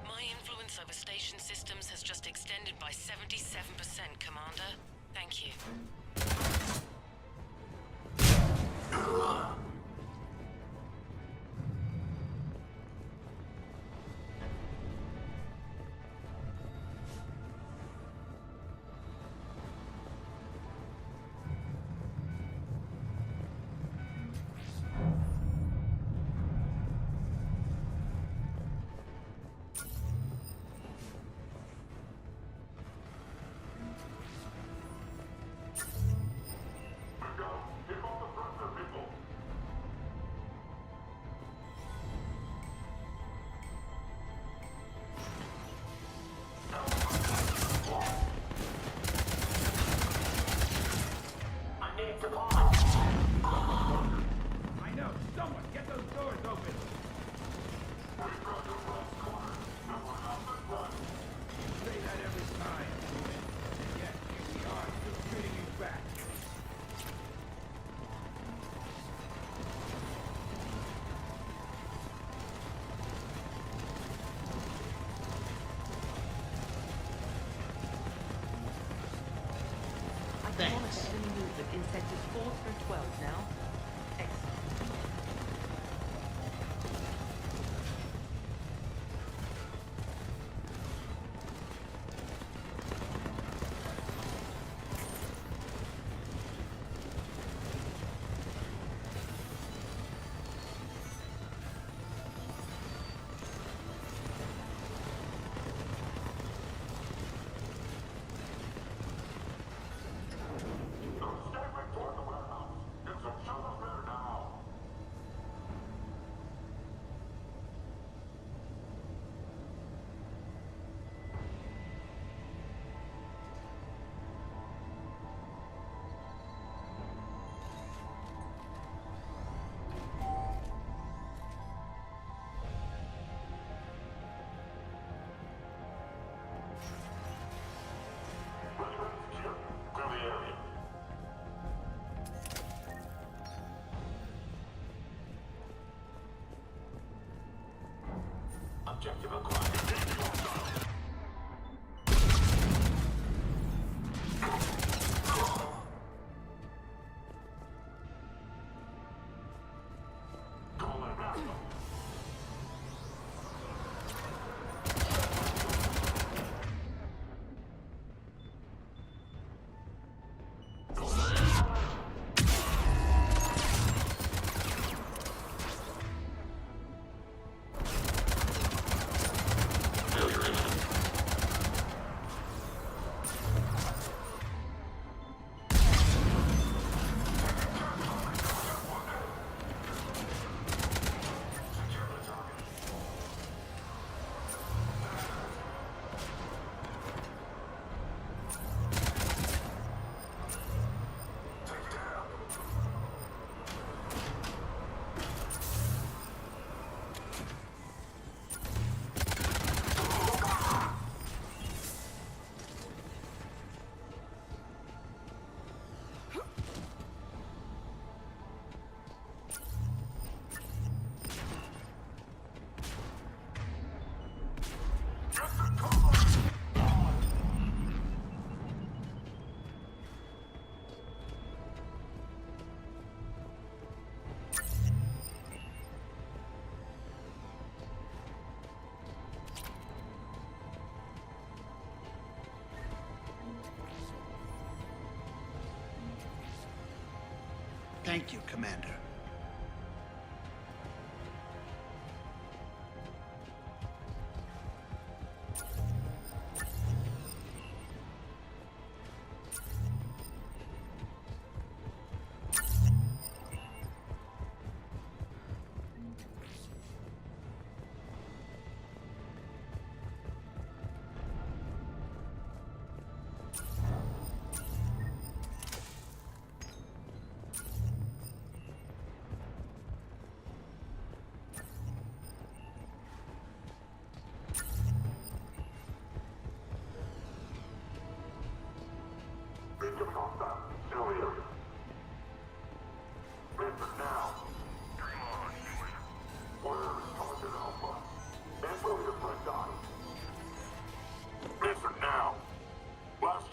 My influence over station systems has just extended by 77%, Commander. Thank you. delivered in sectors 4 through 12 now. Excellent. Objective acquired. Thank you, Commander.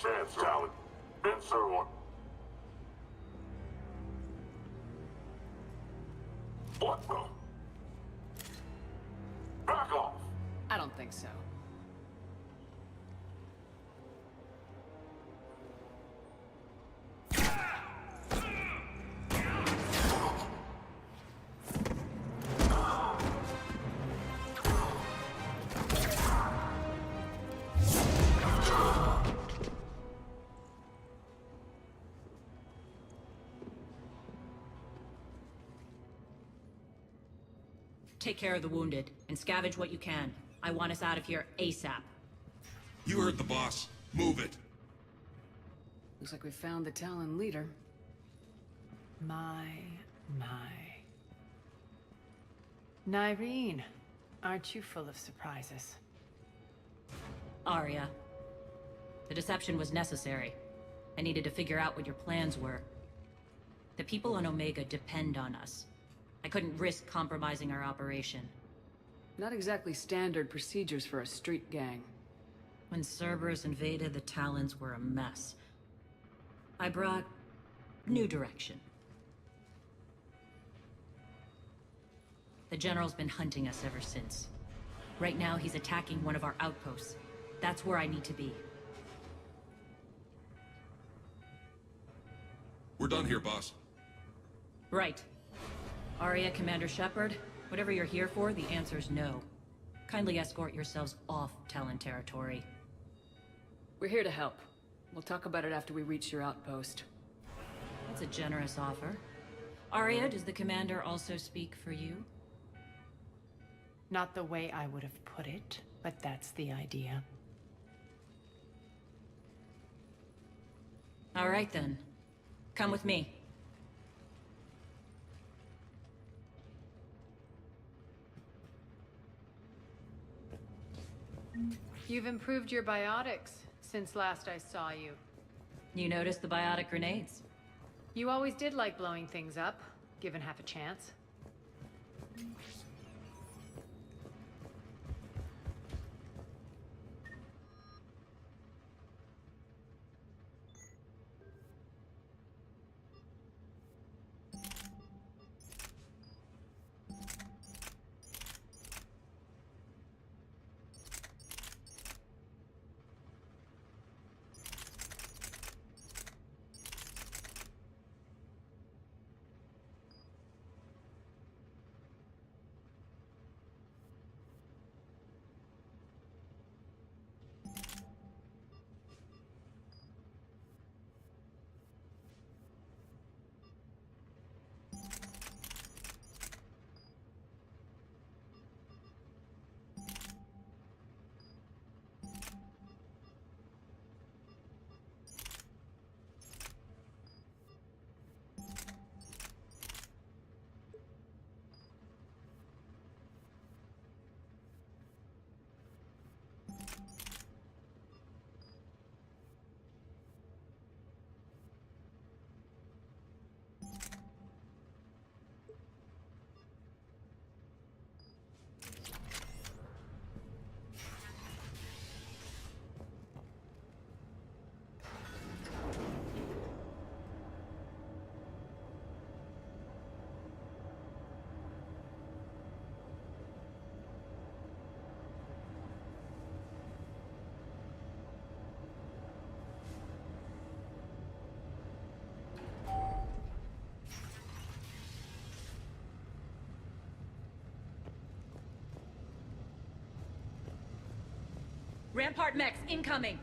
Chance, Talon. Answer one. What the? Back off! I don't think so. Take care of the wounded, and scavenge what you can. I want us out of here ASAP. You heard the boss. Move it. Looks like we found the Talon leader. My. Nyreen, aren't you full of surprises? Arya. The deception was necessary. I needed to figure out what your plans were. The people on Omega depend on us. I couldn't risk compromising our operation. Not exactly standard procedures for a street gang. When Cerberus invaded, the Talons were a mess. I brought new direction. The General's been hunting us ever since. Right now, he's attacking one of our outposts. That's where I need to be. We're done here, boss. Right. Aria, Commander Shepard, whatever you're here for, the answer's no. Kindly escort yourselves off Talon territory. We're here to help. We'll talk about it after we reach your outpost. That's a generous offer. Aria, does the Commander also speak for you? Not the way I would have put it, but that's the idea. All right then. Come with me. You've improved your biotics since last I saw you. You noticed the biotic grenades? You always did like blowing things up, given half a chance. Rampart mechs incoming!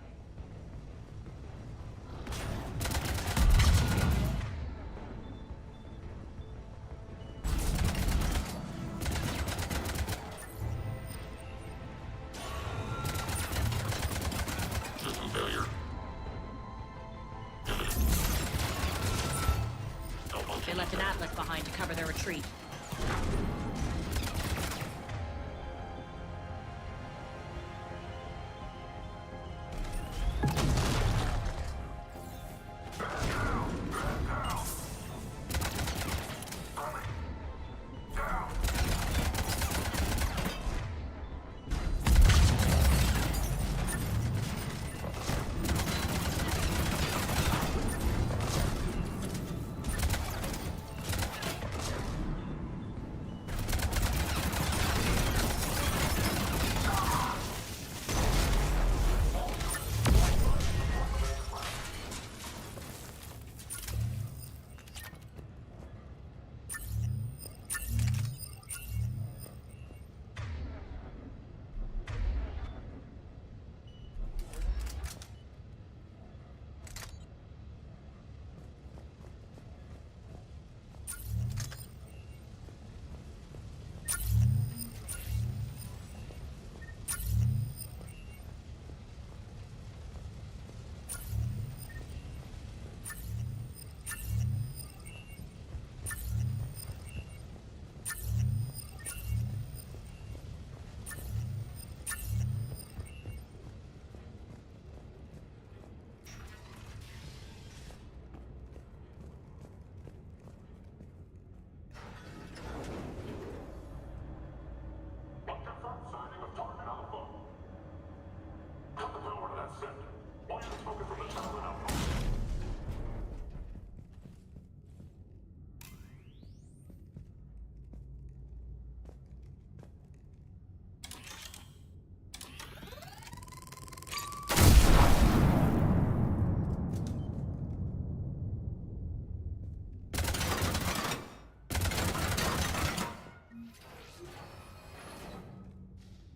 System failure. They left an Atlas behind to cover their retreat.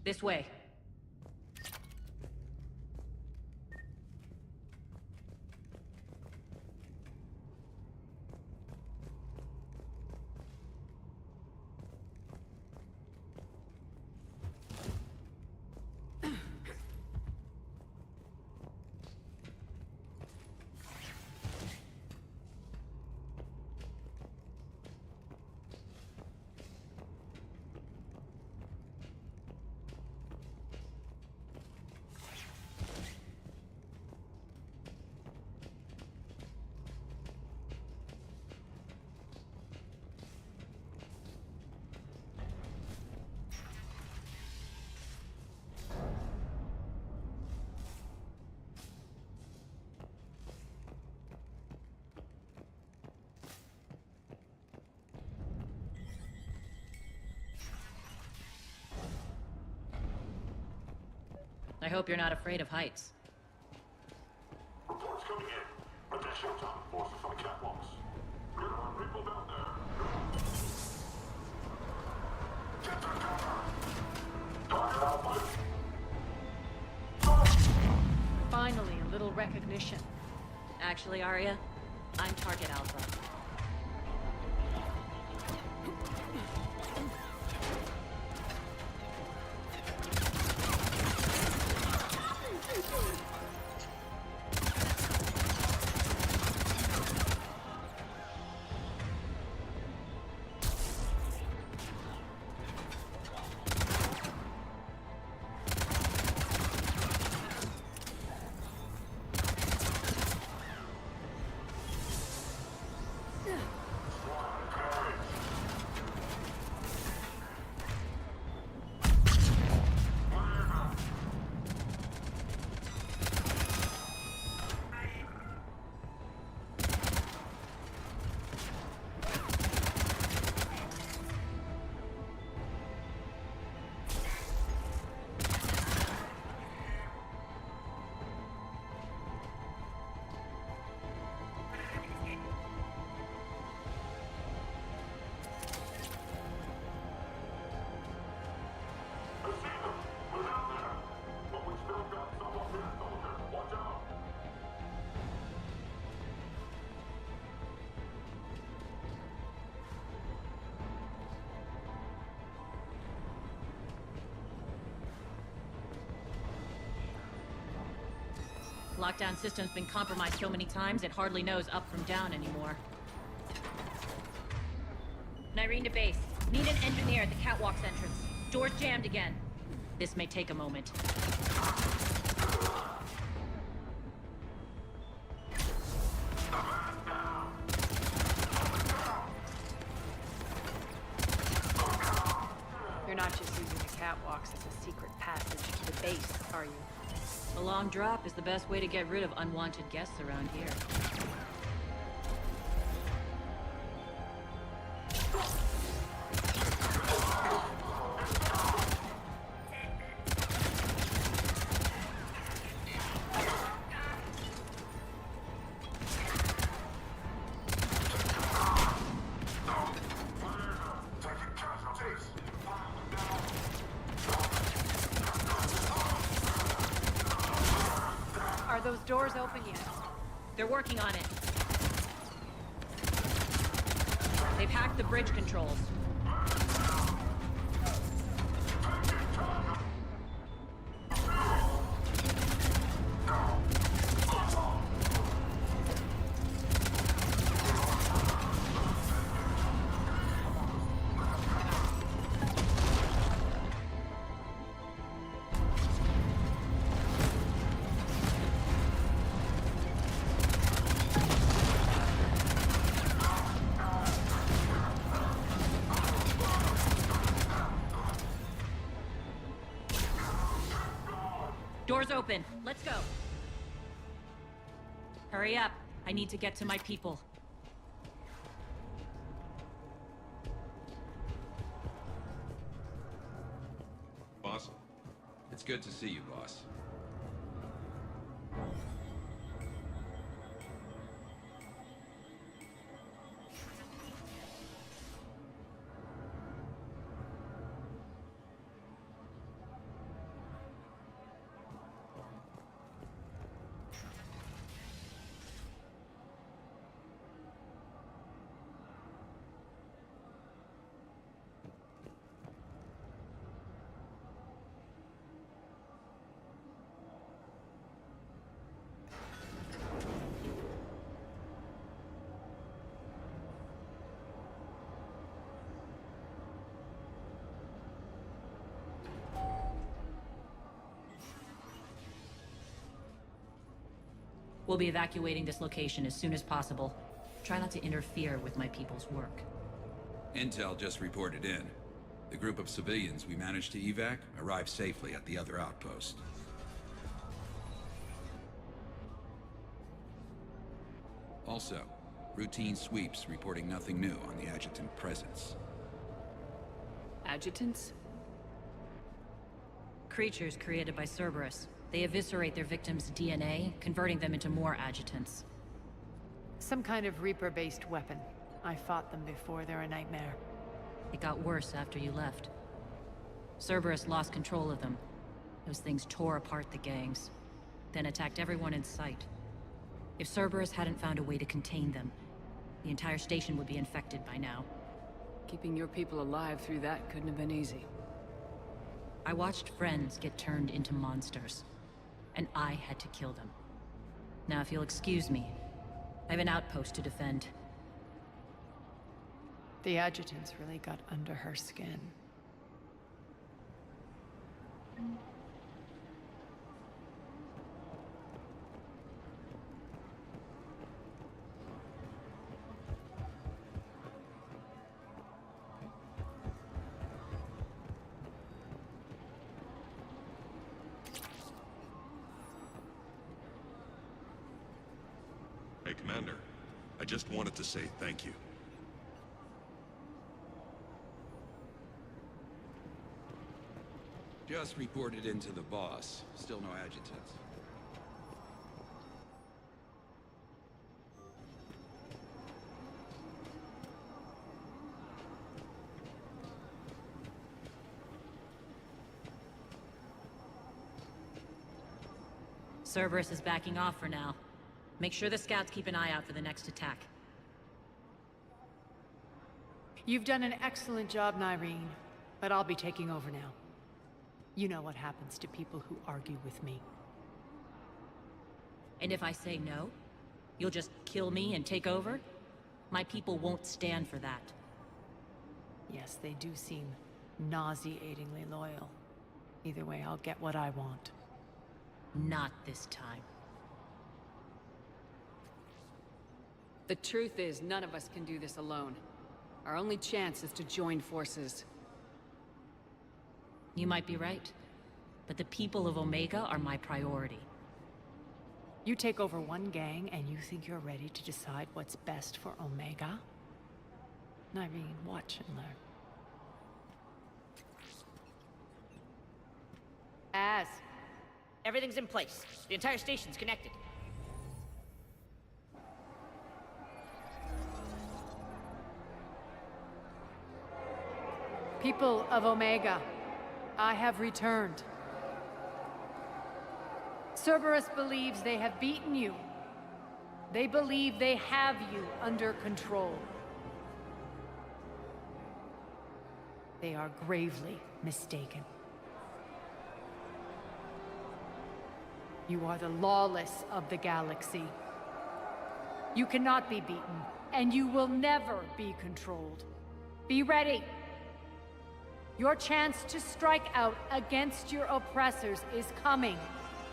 This way. I hope you're not afraid of heights. Reports coming in. Additional time forces on the catwalks. There are people down there. Get to cover! Target out, Mike! Finally, a little recognition. Actually, Arya, I'm Target Alpha. Lockdown system's been compromised so many times, it hardly knows up from down anymore. Nyrene to base. Need an engineer at the catwalk's entrance. Door's jammed again. This may take a moment. You're not just using the catwalks as a secret passage to the base, are you? A long drop is the best way to get rid of unwanted guests around here. Are those doors open yet? They're working on it. They've hacked the bridge controls. Doors open. Let's go. Hurry up. I need to get to my people. Boss, it's good to see you, boss. We'll be evacuating this location as soon as possible. Try not to interfere with my people's work. Intel just reported in. The group of civilians we managed to evac arrived safely at the other outpost. Also, routine sweeps reporting nothing new on the adjutant presence. Adjutants? Creatures created by Cerberus. They eviscerate their victims' DNA, converting them into more adjutants. Some kind of Reaper-based weapon. I fought them before, they're a nightmare. It got worse after you left. Cerberus lost control of them. Those things tore apart the gangs, then attacked everyone in sight. If Cerberus hadn't found a way to contain them, the entire station would be infected by now. Keeping your people alive through that couldn't have been easy. I watched friends get turned into monsters, and I had to kill them. Now, if you'll excuse me, I have an outpost to defend. The adjutants really got under her skin. Hey, Commander. I just wanted to say thank you. Just reported into the boss. Still no adjutants. Cerberus is backing off for now. Make sure the scouts keep an eye out for the next attack. You've done an excellent job, Nyreen, but I'll be taking over now. You know what happens to people who argue with me. And if I say no, you'll just kill me and take over? My people won't stand for that. Yes, they do seem nauseatingly loyal. Either way, I'll get what I want. Not this time. The truth is, none of us can do this alone. Our only chance is to join forces. You might be right, but the people of Omega are my priority. You take over one gang and you think you're ready to decide what's best for Omega? Nyreen, watch and learn. Everything's in place. The entire station's connected. People of Omega, I have returned. Cerberus believes they have beaten you. They believe they have you under control. They are gravely mistaken. You are the lawless of the galaxy. You cannot be beaten, and you will never be controlled. Be ready. Your chance to strike out against your oppressors is coming.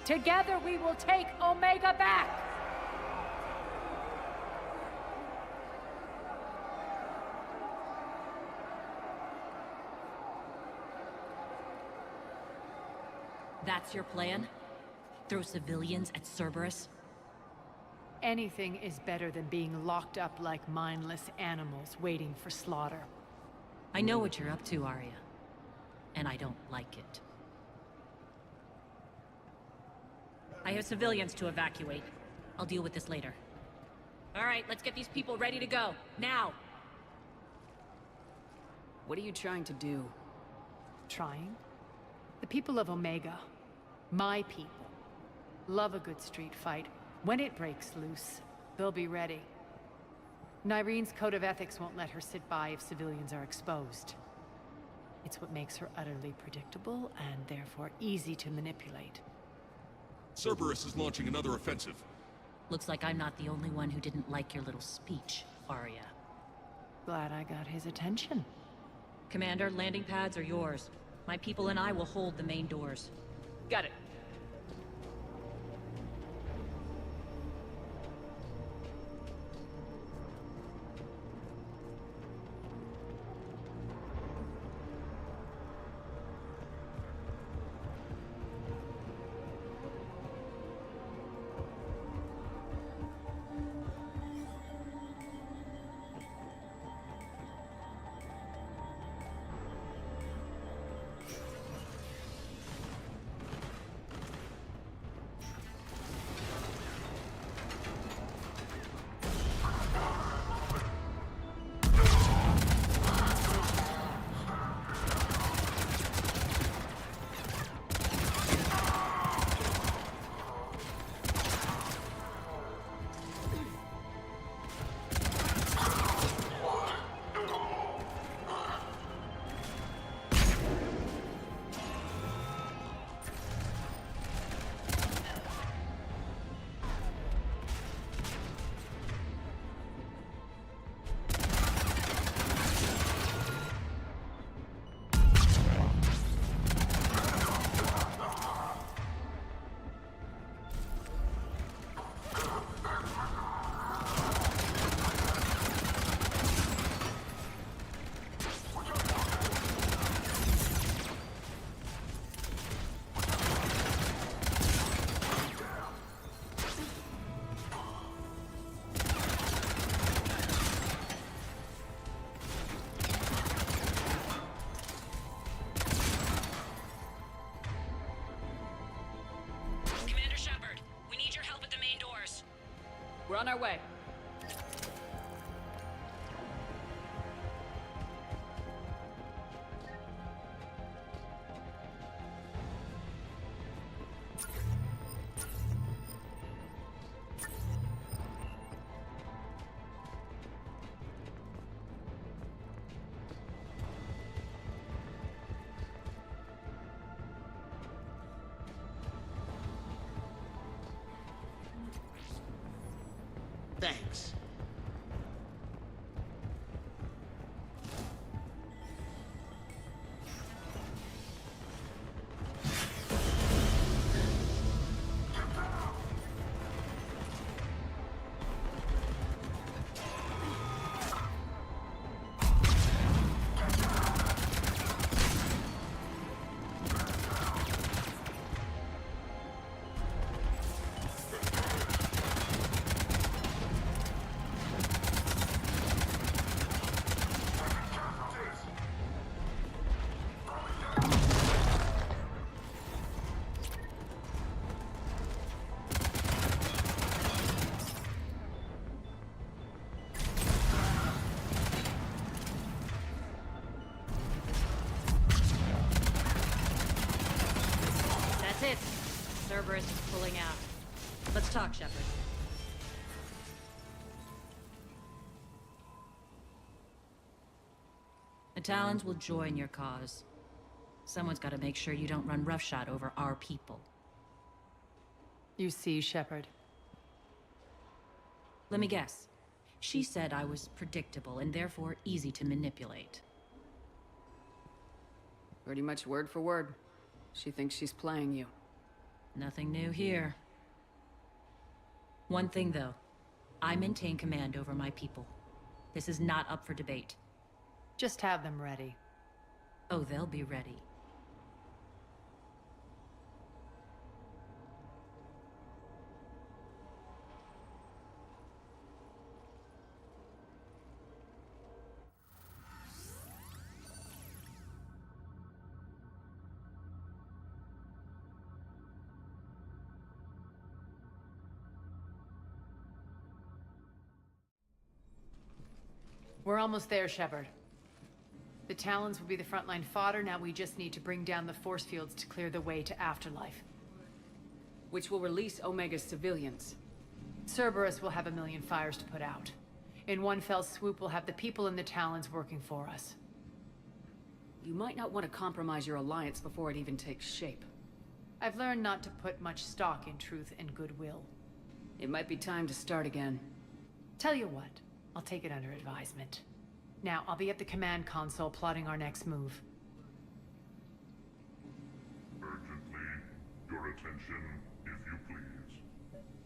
Together we will take Omega back! That's your plan? Throw civilians at Cerberus? Anything is better than being locked up like mindless animals waiting for slaughter. I know what you're up to, Arya. And I don't like it. I have civilians to evacuate. I'll deal with this later. All right, let's get these people ready to go. Now! What are you trying to do? Trying? The people of Omega, my people, love a good street fight. When it breaks loose, they'll be ready. Nyreen's code of ethics won't let her sit by if civilians are exposed. It's what makes her utterly predictable and therefore easy to manipulate. Cerberus is launching another offensive. Looks like I'm not the only one who didn't like your little speech, Arya. Glad I got his attention. Commander, landing pads are yours. My people and I will hold the main doors. Got it. We're on our way. Thanks. That's it. Cerberus is pulling out. Let's talk, Shepard. The Talons will join your cause. Someone's got to make sure you don't run roughshod over our people. You see, Shepard. Let me guess. She said I was predictable and therefore easy to manipulate. Pretty much word for word. She thinks she's playing you. Nothing new here. One thing, though. I maintain command over my people. This is not up for debate. Just have them ready. Oh, they'll be ready. We're almost there, Shepard. The Talons will be the frontline fodder, now we just need to bring down the force fields to clear the way to Afterlife. Which will release Omega's civilians. Cerberus will have a million fires to put out. In one fell swoop, we'll have the people in the Talons working for us. You might not want to compromise your alliance before it even takes shape. I've learned not to put much stock in truth and goodwill. It might be time to start again. Tell you what, I'll take it under advisement. Now, I'll be at the command console plotting our next move. Urgently, your attention, if you please.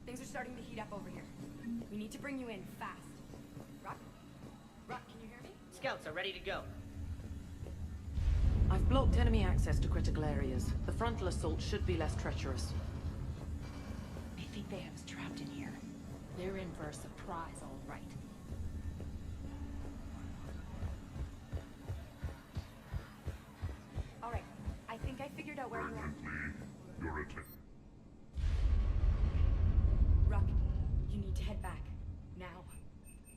Things are starting to heat up over here. We need to bring you in fast. Rock? Rock, can you hear me? Scouts are ready to go. I've blocked enemy access to critical areas. The frontal assault should be less treacherous. I think they have us trapped in here. They're in for a surprise, all right. All right, I think I figured out where you are. Urgently, your attention. Rock, you need to head back. Now.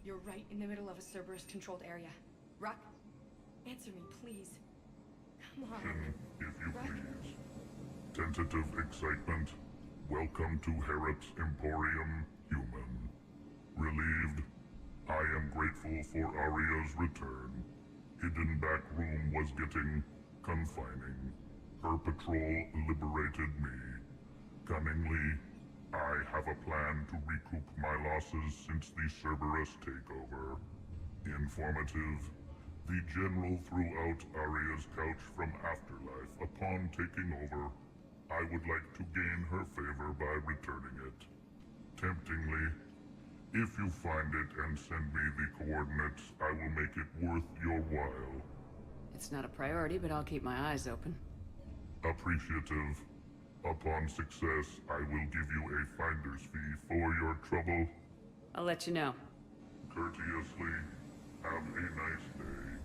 You're right in the middle of a Cerberus-controlled area. Rock, answer me, please. Come on. If you please. Tentative excitement. Welcome to Harrot's Emporium, human. Relieved. I am grateful for Aria's return. Hidden back room was getting confining. Her patrol liberated me. Cunningly, I have a plan to recoup my losses since the Cerberus takeover. Informative. The General threw out Aria's couch from Afterlife upon taking over. I would like to gain her favor by returning it. Temptingly, if you find it and send me the coordinates, I will make it worth your while. It's not a priority, but I'll keep my eyes open. Appreciative. Upon success, I will give you a finder's fee for your trouble. I'll let you know. Courteously, have a nice day.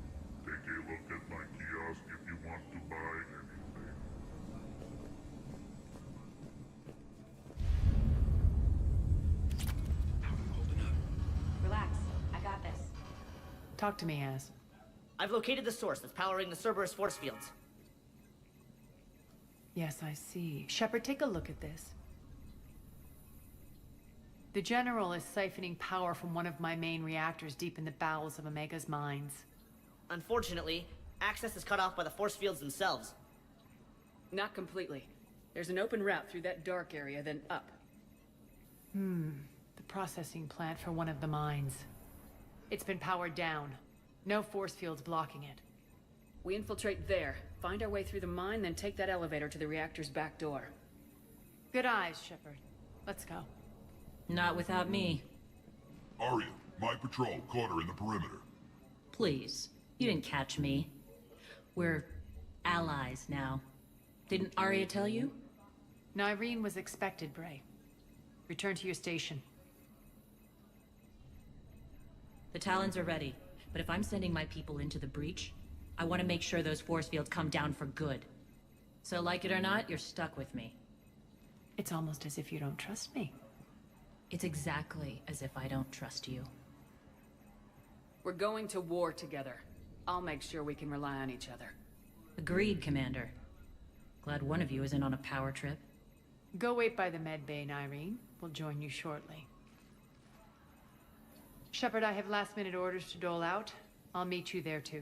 Take a look at my kiosk if you want to buy anything. Talk to me, Az. I've located the source that's powering the Cerberus force fields. Yes, I see. Shepard, take a look at this. The General is siphoning power from one of my main reactors deep in the bowels of Omega's mines. Unfortunately, access is cut off by the force fields themselves. Not completely. There's an open route through that dark area, then up. The processing plant for one of the mines. It's been powered down. No force fields blocking it. We infiltrate there, find our way through the mine, then take that elevator to the reactor's back door. Good eyes, Shepard. Let's go. Not without me. Arya, my patrol caught her in the perimeter. Please. You didn't catch me. We're allies now. Didn't Arya tell you? Nyreen was expected, Bray. Return to your station. The Talons are ready, but if I'm sending my people into the breach, I want to make sure those force fields come down for good. So like it or not, you're stuck with me. It's almost as if you don't trust me. It's exactly as if I don't trust you. We're going to war together. I'll make sure we can rely on each other. Agreed, Commander. Glad one of you isn't on a power trip. Go wait by the med bay, Nyreen. We'll join you shortly. Shepard, I have last-minute orders to dole out. I'll meet you there, too.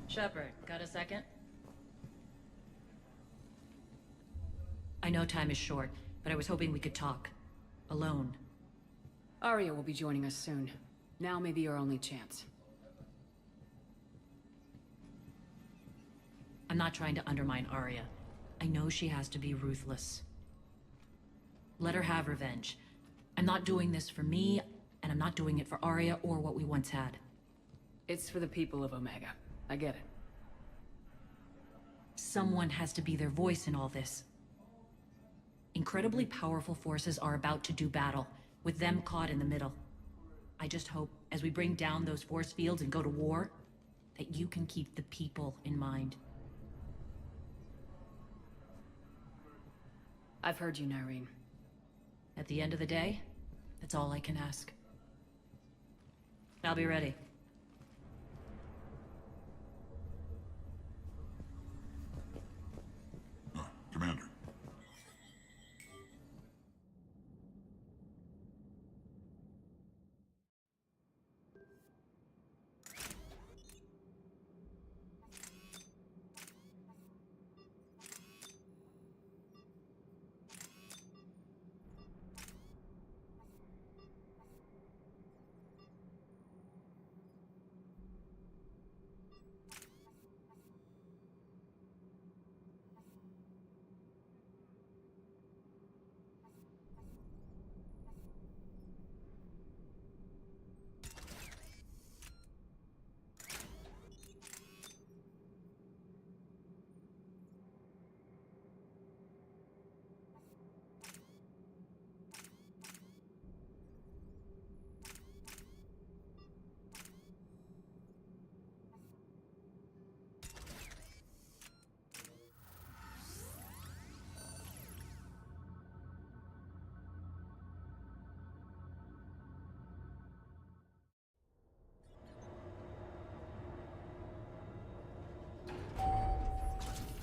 Shepard, got a second? I know time is short, but I was hoping we could talk. Alone. Arya will be joining us soon. Now may be your only chance. I'm not trying to undermine Arya. I know she has to be ruthless. Let her have revenge. I'm not doing this for me, and I'm not doing it for Arya or what we once had. It's for the people of Omega. I get it. Someone has to be their voice in all this. Incredibly powerful forces are about to do battle, with them caught in the middle. I just hope, as we bring down those force fields and go to war, that you can keep the people in mind. I've heard you, Nyreen. At the end of the day, that's all I can ask. I'll be ready. Commander.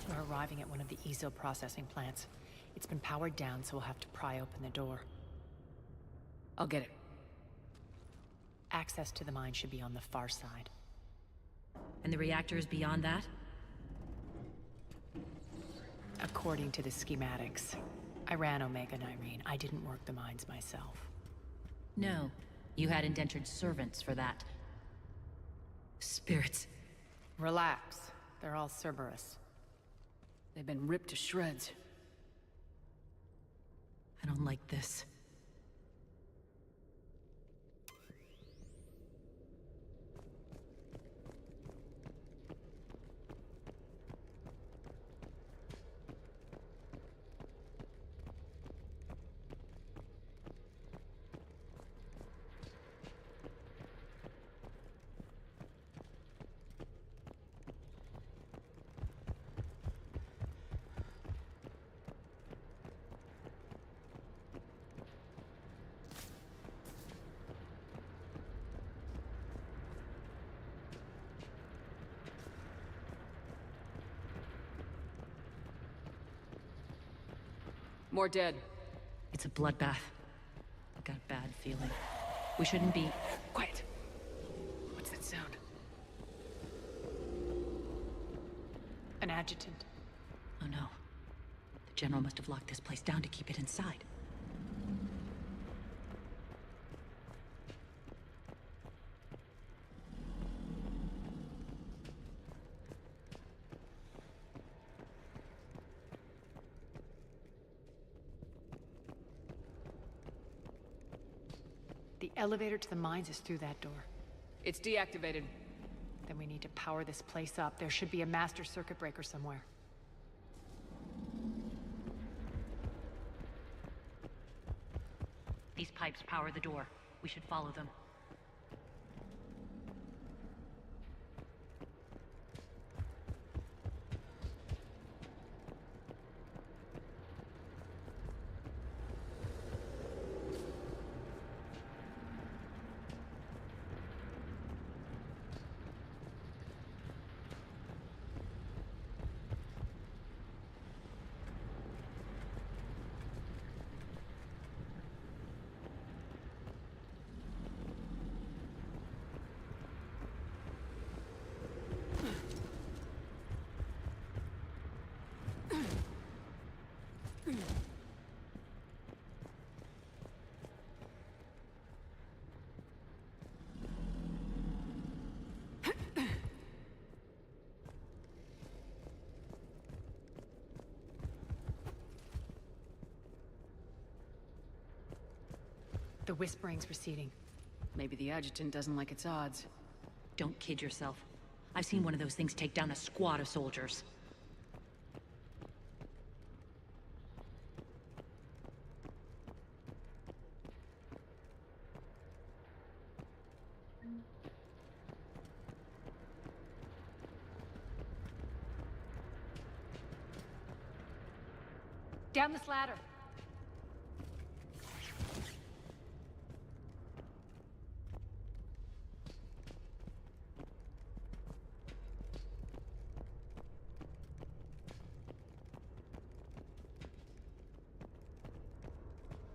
We're arriving at one of the ESO processing plants. It's been powered down, so we'll have to pry open the door. I'll get it. Access to the mine should be on the far side. And the reactor is beyond that? According to the schematics. I ran Omega, Nyreen. I didn't work the mines myself. No. You had indentured servants for that. Spirits. Relax. They're all Cerberus. They've been ripped to shreds. I don't like this. more dead. It's a bloodbath. I've got a bad feeling. We shouldn't be... Quiet. What's that sound? An adjutant. Oh no. The General must have locked this place down to keep it inside. The elevator to the mines is through that door. It's deactivated. Then we need to power this place up. There should be a master circuit breaker somewhere. These pipes power the door. We should follow them. The whispering's receding. Maybe the adjutant doesn't like its odds. Don't kid yourself. I've seen one of those things take down a squad of soldiers. Down this ladder.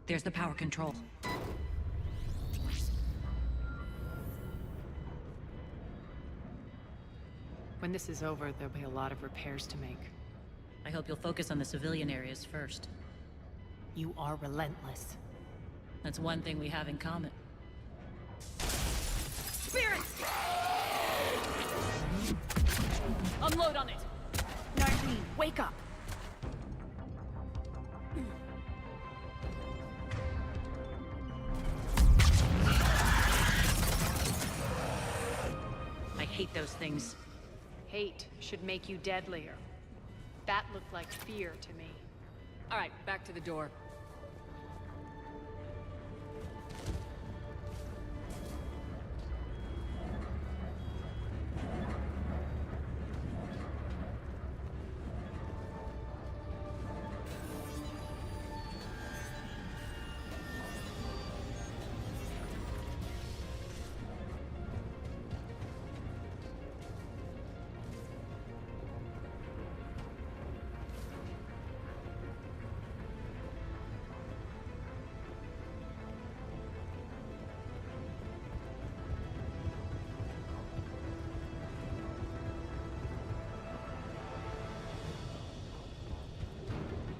There's the power control. When this is over, there'll be a lot of repairs to make. I hope you'll focus on the civilian areas first. You are relentless. That's one thing we have in common. Spirits! Unload on it! Nardine, wake up! I hate those things. Hate should make you deadlier. That looked like fear to me. All right, back to the door.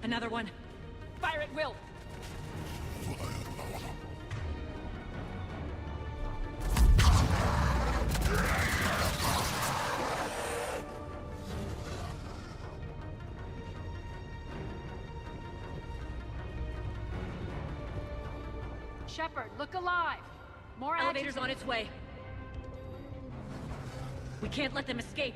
Another one. Fire at will! Shepard, look alive! More Elevator's on its way. We can't let them escape.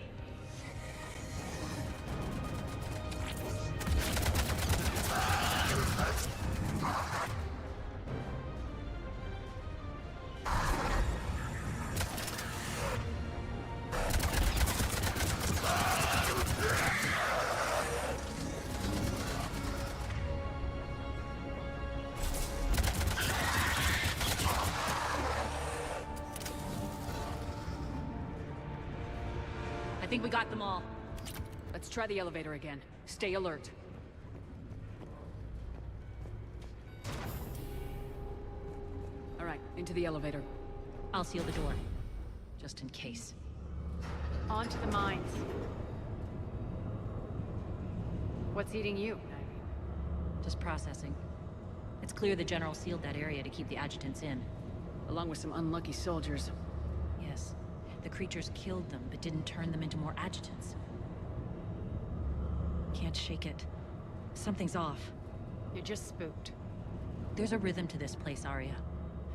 I think we got them all. Let's try the elevator again. Stay alert. Into the elevator. I'll seal the door. Just in case. On to the mines. What's eating you? Just processing. It's clear the General sealed that area to keep the adjutants in. Along with some unlucky soldiers. Yes. The creatures killed them, but didn't turn them into more adjutants. Can't shake it. Something's off. You're just spooked. There's a rhythm to this place, Arya.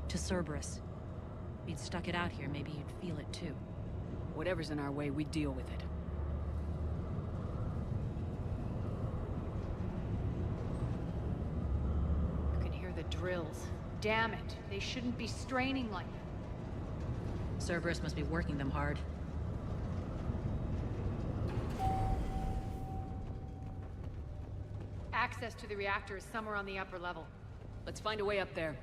To Cerberus. If you'd stuck it out here, maybe you'd feel it too. Whatever's in our way, we deal with it. You can hear the drills. Damn it. They shouldn't be straining like that. Cerberus must be working them hard. Access to the reactor is somewhere on the upper level. Let's find a way up there.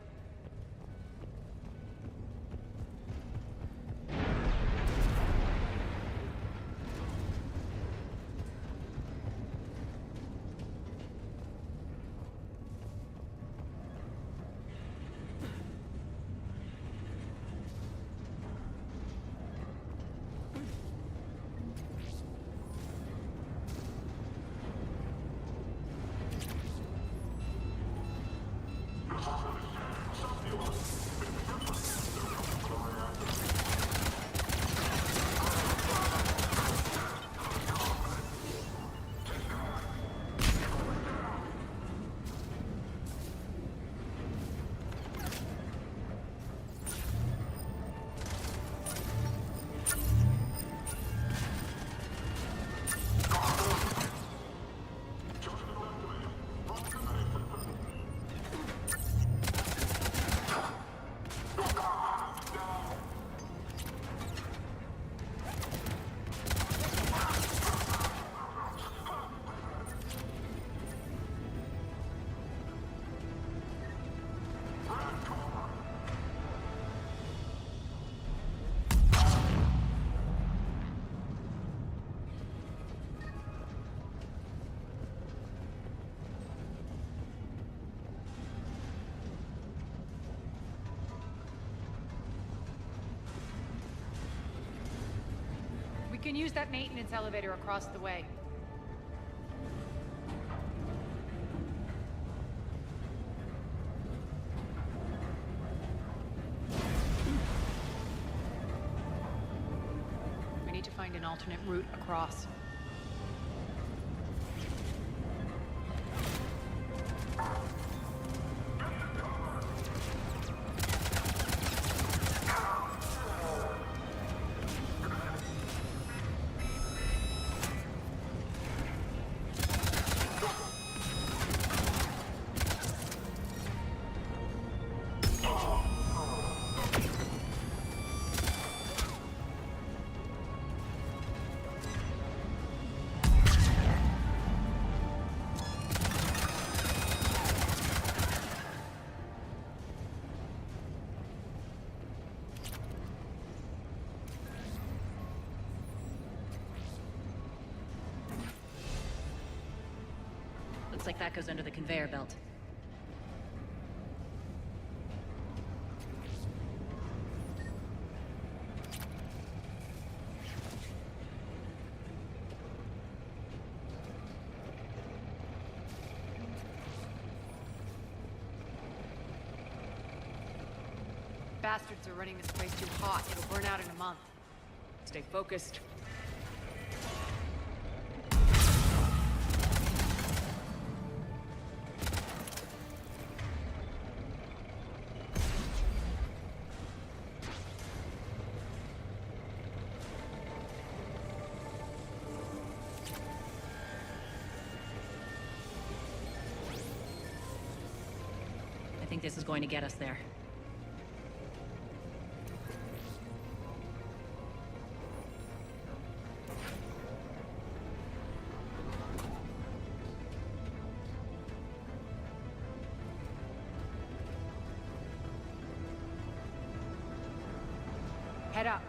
We can use that maintenance elevator across the way. We need to find an alternate route across. Looks like that goes under the conveyor belt. Bastards are running this place too hot. It'll burn out in a month. Stay focused. I think this is going to get us there. Head up.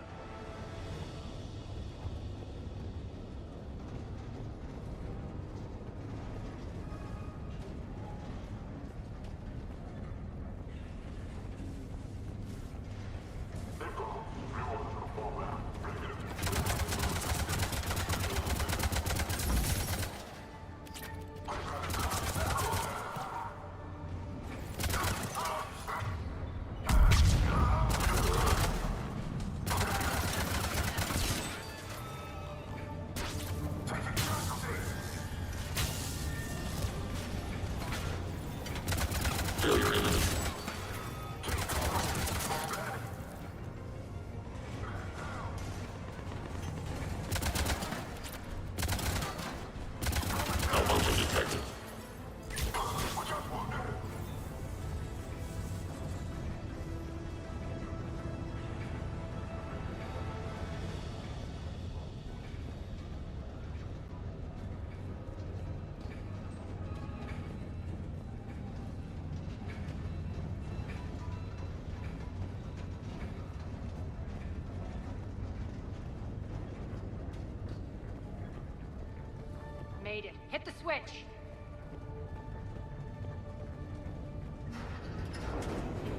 Hit the switch!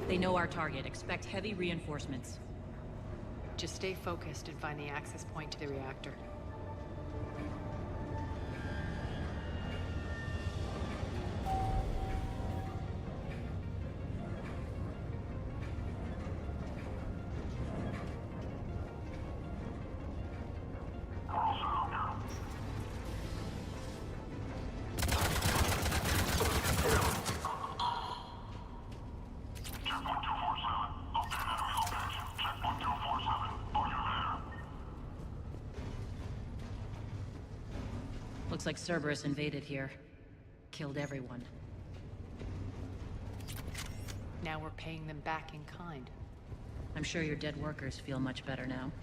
They know our target. Expect heavy reinforcements. Just stay focused and find the access point to the reactor. Looks like Cerberus invaded here. Killed everyone. Now we're paying them back in kind. I'm sure your dead workers feel much better now.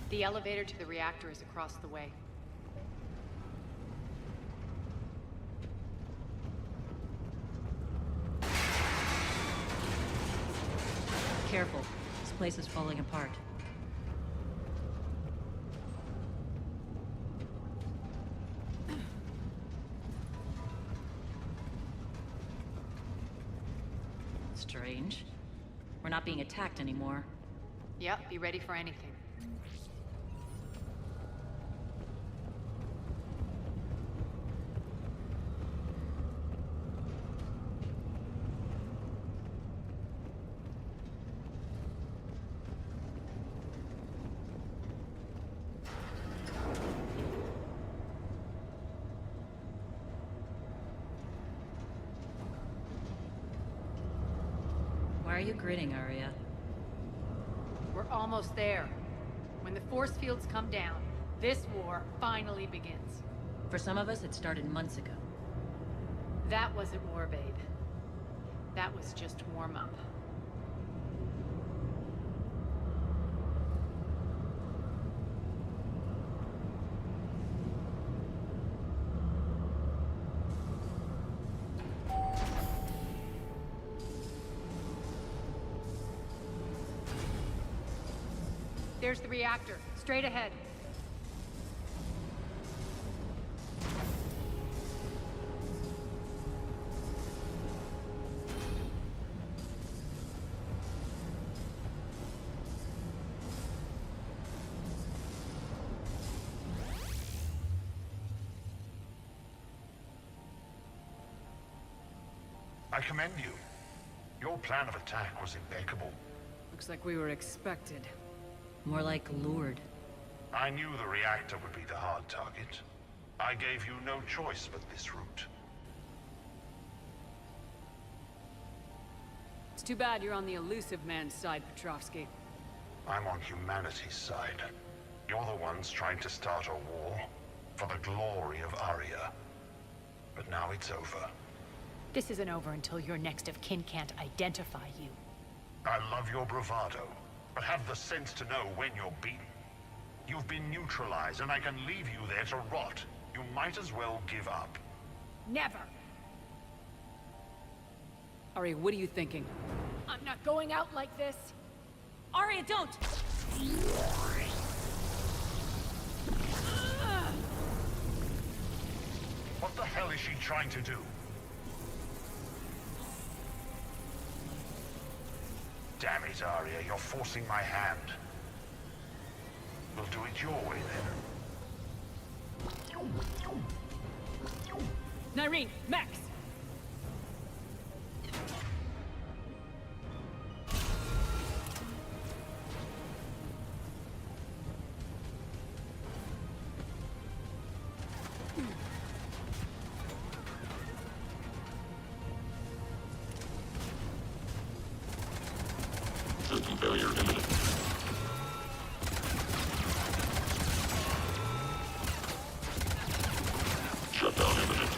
The elevator to the reactor is across the way. Careful. This place is falling apart. Strange. We're not being attacked anymore. Yep, be ready for anything. Why are you grinning, Arya? We're almost there. When the force fields come down, this war finally begins. For some of us, it started months ago. That wasn't war, babe. That was just warm-up. There's the reactor, straight ahead. I commend you. Your plan of attack was impeccable. Looks like we were expected. More like lured. I knew the reactor would be the hard target. I gave you no choice but this route. It's too bad you're on the elusive man's side, Petrovsky. I'm on humanity's side. You're the ones trying to start a war for the glory of Arya. But now it's over. This isn't over until your next of kin can't identify you. I love your bravado, but have the sense to know when you're beaten. You've been neutralized, and I can leave you there to rot. You might as well give up. Never! Arya, what are you thinking? I'm not going out like this! Arya, don't! What the hell is she trying to do? Damn it, Arya, you're forcing my hand. We'll do it your way, then. Nyreen, Max! System failure imminent. Shutdown imminent.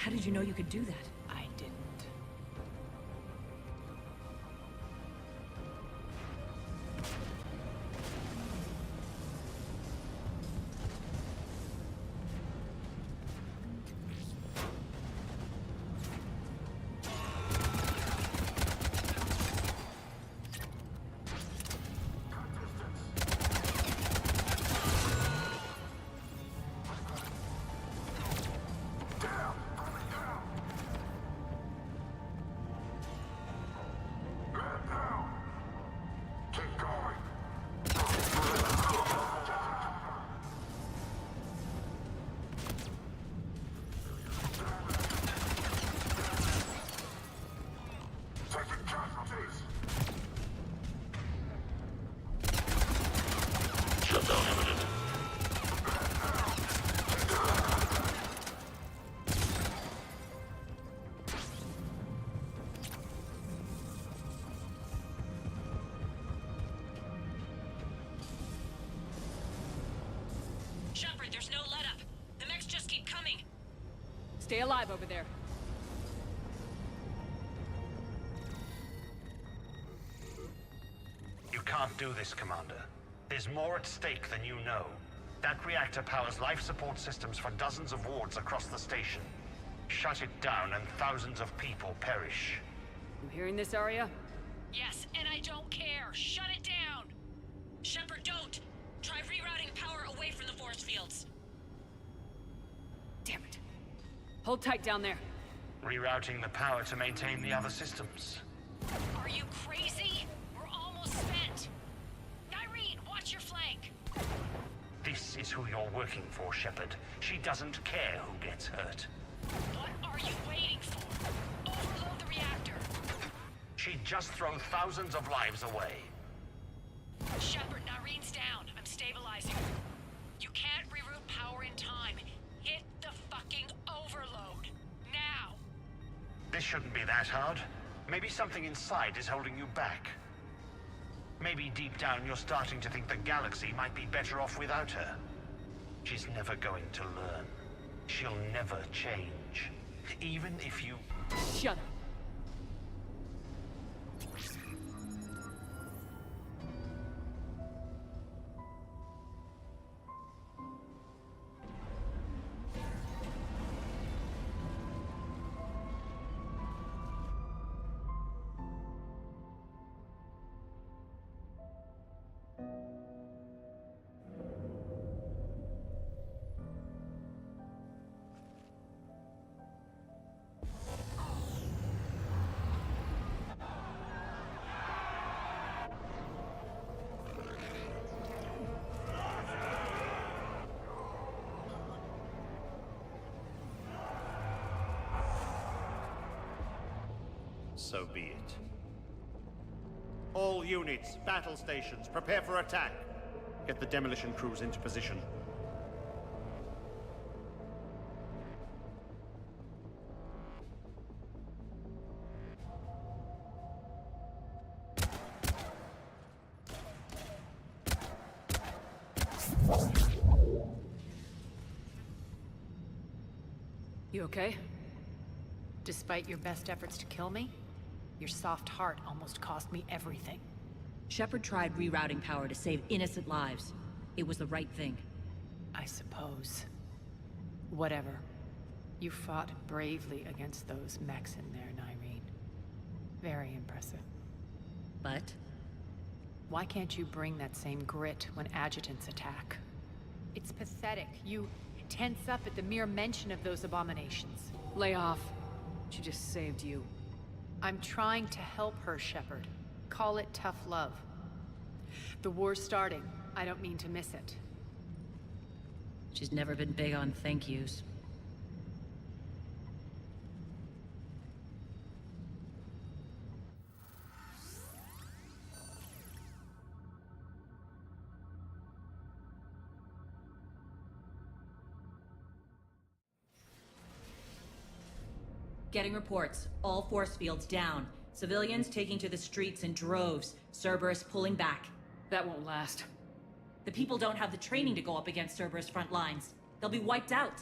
How did you know you could do that? I didn't. Shepard, there's no let-up. The mechs just keep coming. Stay alive over there. You can't do this, Commander. There's more at stake than you know. That reactor powers life support systems for dozens of wards across the station. Shut it down and thousands of people perish. You hearing this, Arya? Yes, and I don't care. Shut it down! Shepard, don't! Try rerouting power away from the force fields. Damn it. Hold tight down there. Rerouting the power to maintain the other systems. Are you crazy? We're almost spent. Nyreen, watch your flank. This is who you're working for, Shepard. She doesn't care who gets hurt. What are you waiting for? Overload the reactor. She'd just throw thousands of lives away. Shepard, Nyreen's down. I'm stabilizing her. You can't reroute power in time. Hit the fucking overload. Now! This shouldn't be that hard. Maybe something inside is holding you back. Maybe deep down you're starting to think the galaxy might be better off without her. She's never going to learn. She'll never change. Even if you... Shut up. So be it. All units, battle stations, prepare for attack. Get the demolition crews into position. You okay? Despite your best efforts to kill me, your soft heart almost cost me everything. Shepard tried rerouting power to save innocent lives. It was the right thing. I suppose. Whatever. You fought bravely against those mechs in there, Nyreen. Very impressive. But? Why can't you bring that same grit when adjutants attack? It's pathetic. You tense up at the mere mention of those abominations. Lay off. She just saved you. I'm trying to help her, Shepard. Call it tough love. The war's starting. I don't mean to miss it. She's never been big on thank yous. Getting reports. All force fields down. Civilians taking to the streets in droves. Cerberus pulling back. That won't last. The people don't have the training to go up against Cerberus front lines. They'll be wiped out.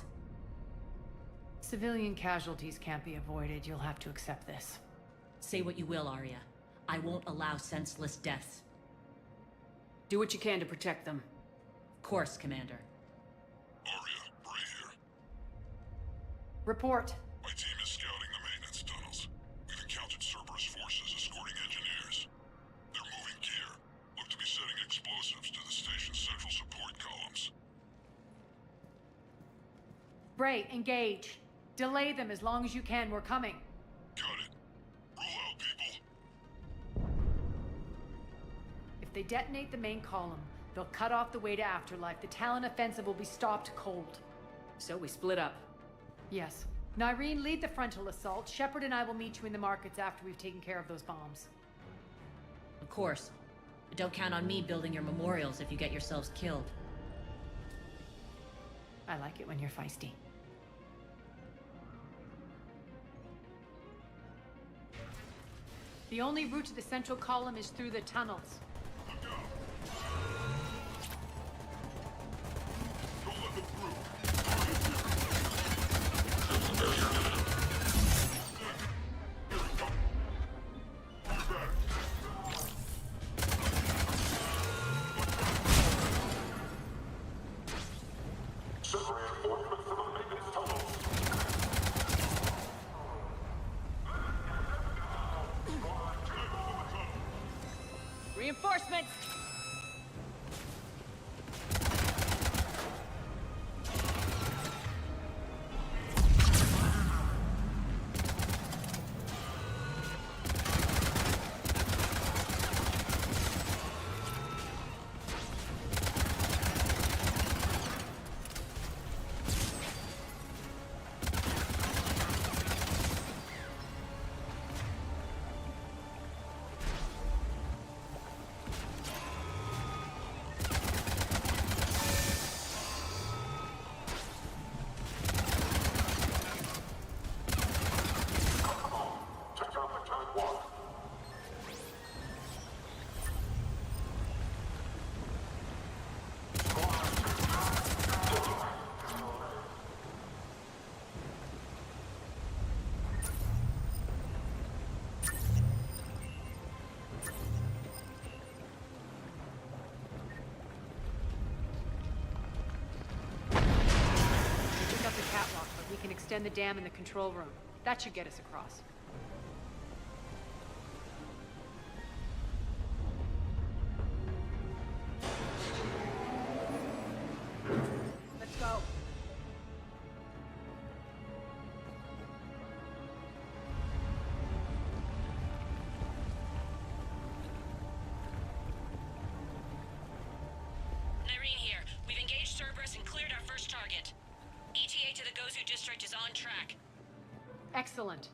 Civilian casualties can't be avoided. You'll have to accept this. Say what you will, Arya. I won't allow senseless deaths. Do what you can to protect them. Of course, Commander. Arya, Bray here. Report. My team is scouting the maintenance tunnels. We've encountered Cerberus forces escorting engineers. They're moving gear. Look to be setting explosives to the station's central support columns. Bray, engage. Delay them as long as you can. We're coming. Got it. Roll out, people. If they detonate the main column, they'll cut off the way to Afterlife. The Talon offensive will be stopped cold. So we split up. Yes. Nyreen, lead the frontal assault. Shepard and I will meet you in the markets after we've taken care of those bombs. Of course. But don't count on me building your memorials if you get yourselves killed. I like it when you're feisty. The only route to the central column is through the tunnels. Reinforcements! Catwalk, but we can extend the dam in the control room. That should get us across. Let's go. Nyreen here. We've engaged Cerberus and cleared our first target. ETA to the Gozu district is on track. Excellent.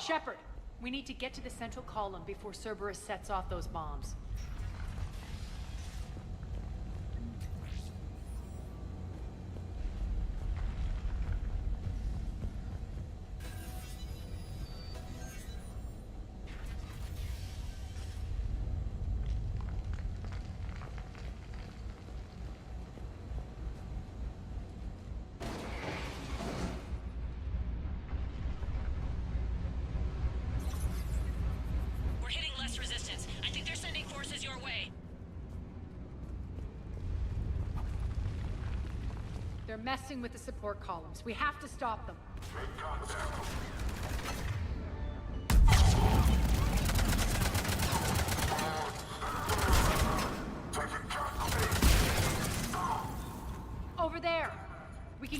Shepard, we need to get to the central column before Cerberus sets off those bombs. Resistance. I think they're sending forces your way. They're messing with the support columns. We have to stop them. Make contact.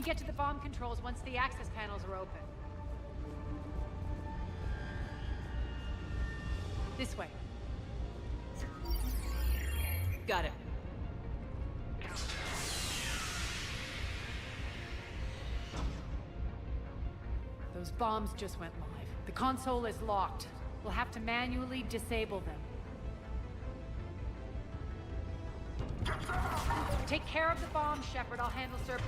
get to the bomb controls once the access panels are open. This way. Got it. Those bombs just went live. The console is locked. We'll have to manually disable them. Take care of the bomb, Shepard. I'll handle Cerberus.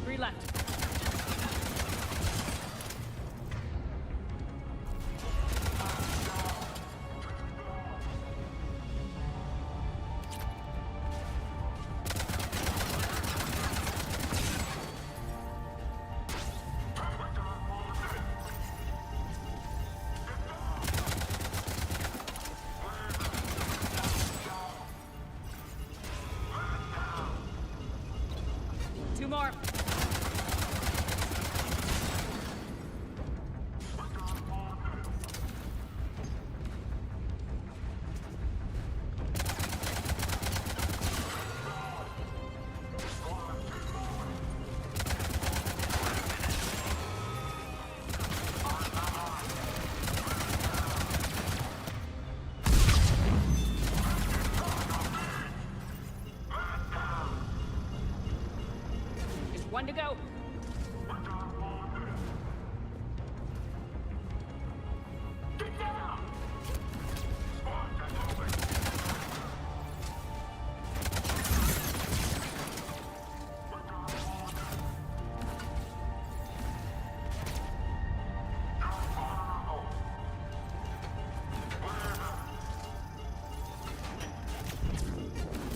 Three left. Two more. Just one to go.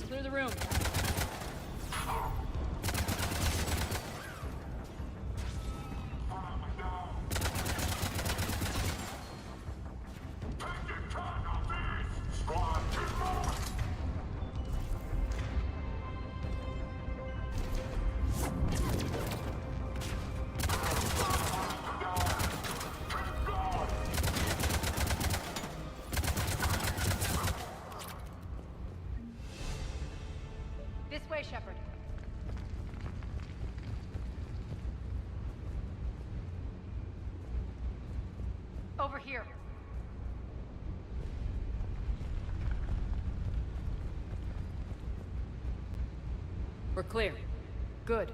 Clear the room. This way, Shepard. Over here. We're clear. Good.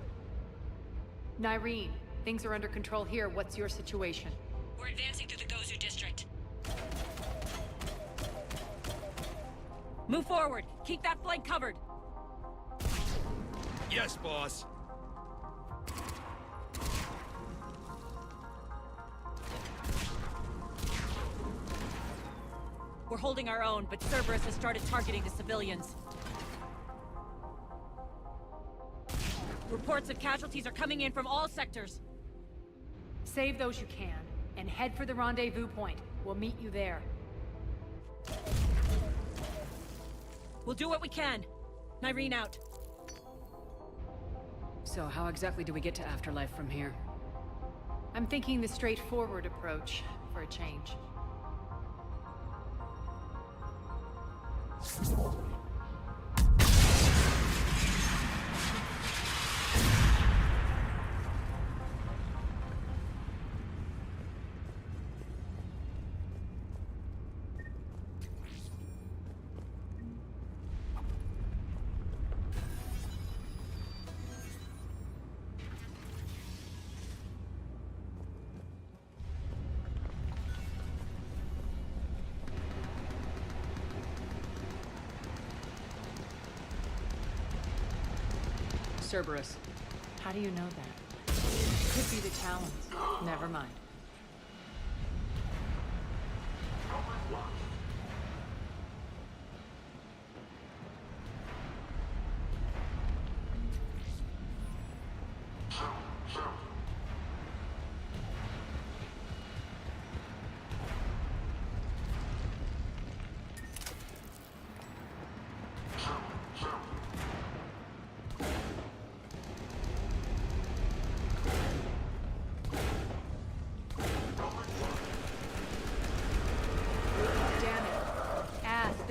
Nyreen, things are under control here. What's your situation? We're advancing through the Gozu district. Move forward. Keep that flank covered. Yes, boss. We're holding our own, but Cerberus has started targeting the civilians. Reports of casualties are coming in from all sectors. Save those you can, and head for the rendezvous point. We'll meet you there. We'll do what we can. Nyreen out. So how exactly do we get to Afterlife from here? I'm thinking the straightforward approach, for a change. Cerberus. How do you know that? Could be the Talons. Never mind.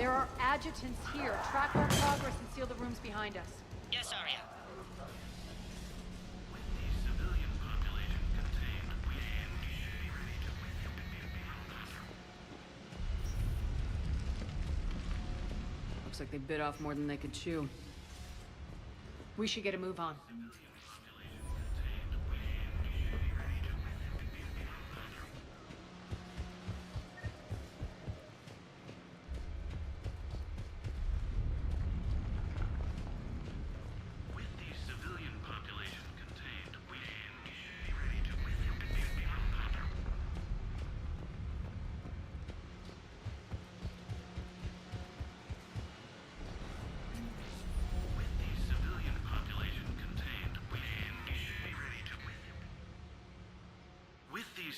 There are adjutants here. Track our progress and seal the rooms behind us. Yes, Arya. Looks like they bit off more than they could chew. We should get a move on.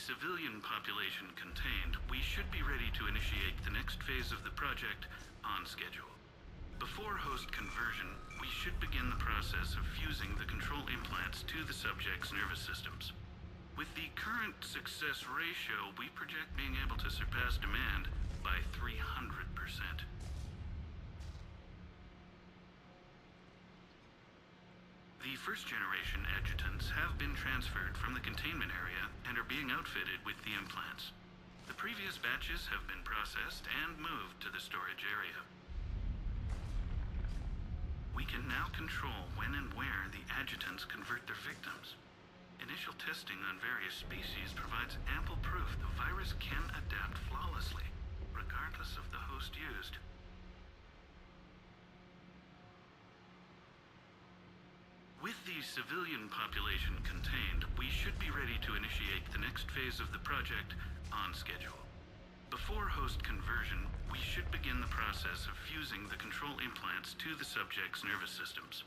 Civilian population contained, we should be ready to initiate the next phase of the project on schedule. Before host conversion, we should begin the process of fusing the control implants to the subject's nervous systems. With the current success ratio, we project being able to surpass demand by 300%. The first-generation adjutants have been transferred from the containment area and are being outfitted with the implants. The previous batches have been processed and moved to the storage area. We can now control when and where the adjutants convert their victims. Initial testing on various species provides ample proof the virus can adapt flawlessly, regardless of the host used. With the civilian population contained, we should be ready to initiate the next phase of the project on schedule. Before host conversion, we should begin the process of fusing the control implants to the subject's nervous systems.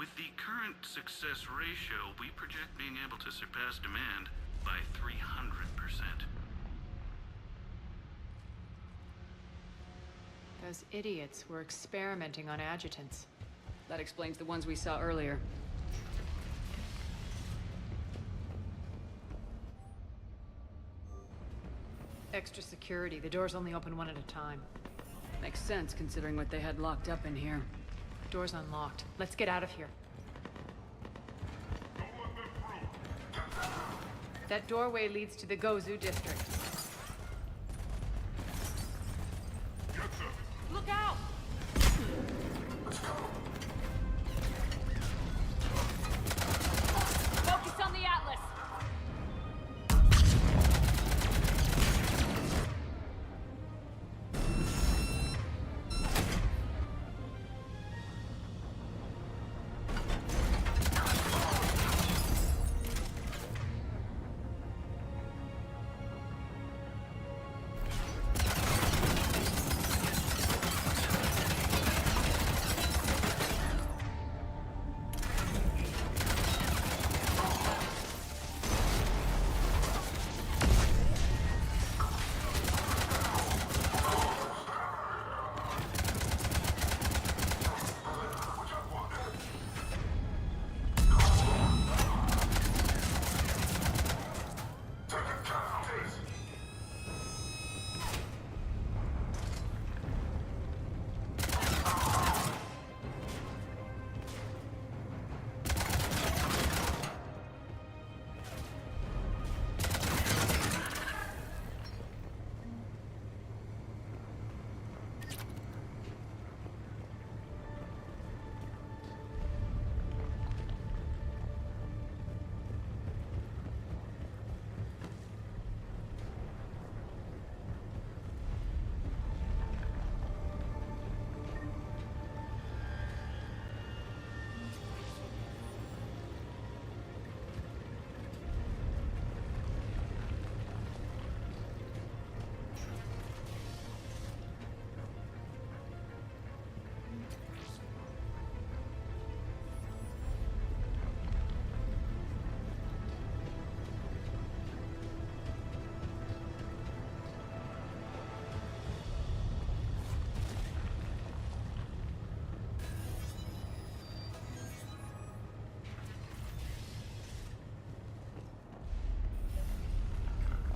With the current success ratio, we project being able to surpass demand by 300%. Those idiots were experimenting on adjutants. That explains the ones we saw earlier. Extra security. The doors only open one at a time. Makes sense, considering what they had locked up in here. Door's unlocked. Let's get out of here. That doorway leads to the Gozu district. Look out! Focus on the Atlas!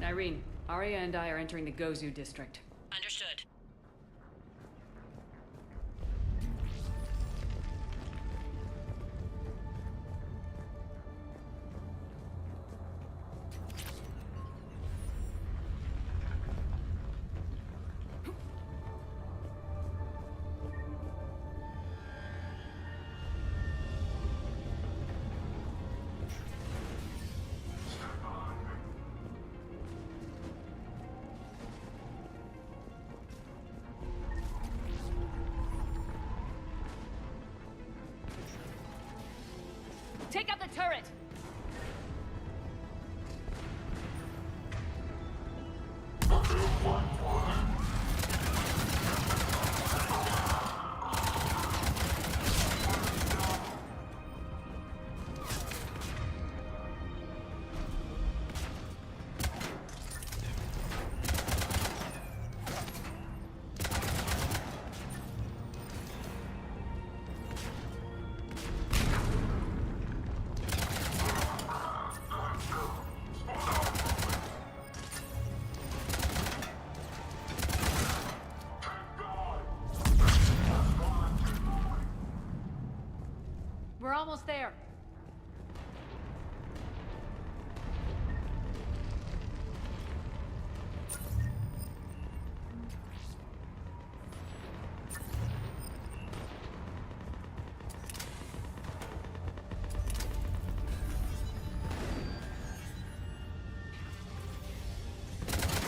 Irene, Arya and I are entering the Gozu district. Understood. Take out the turret! We're almost there.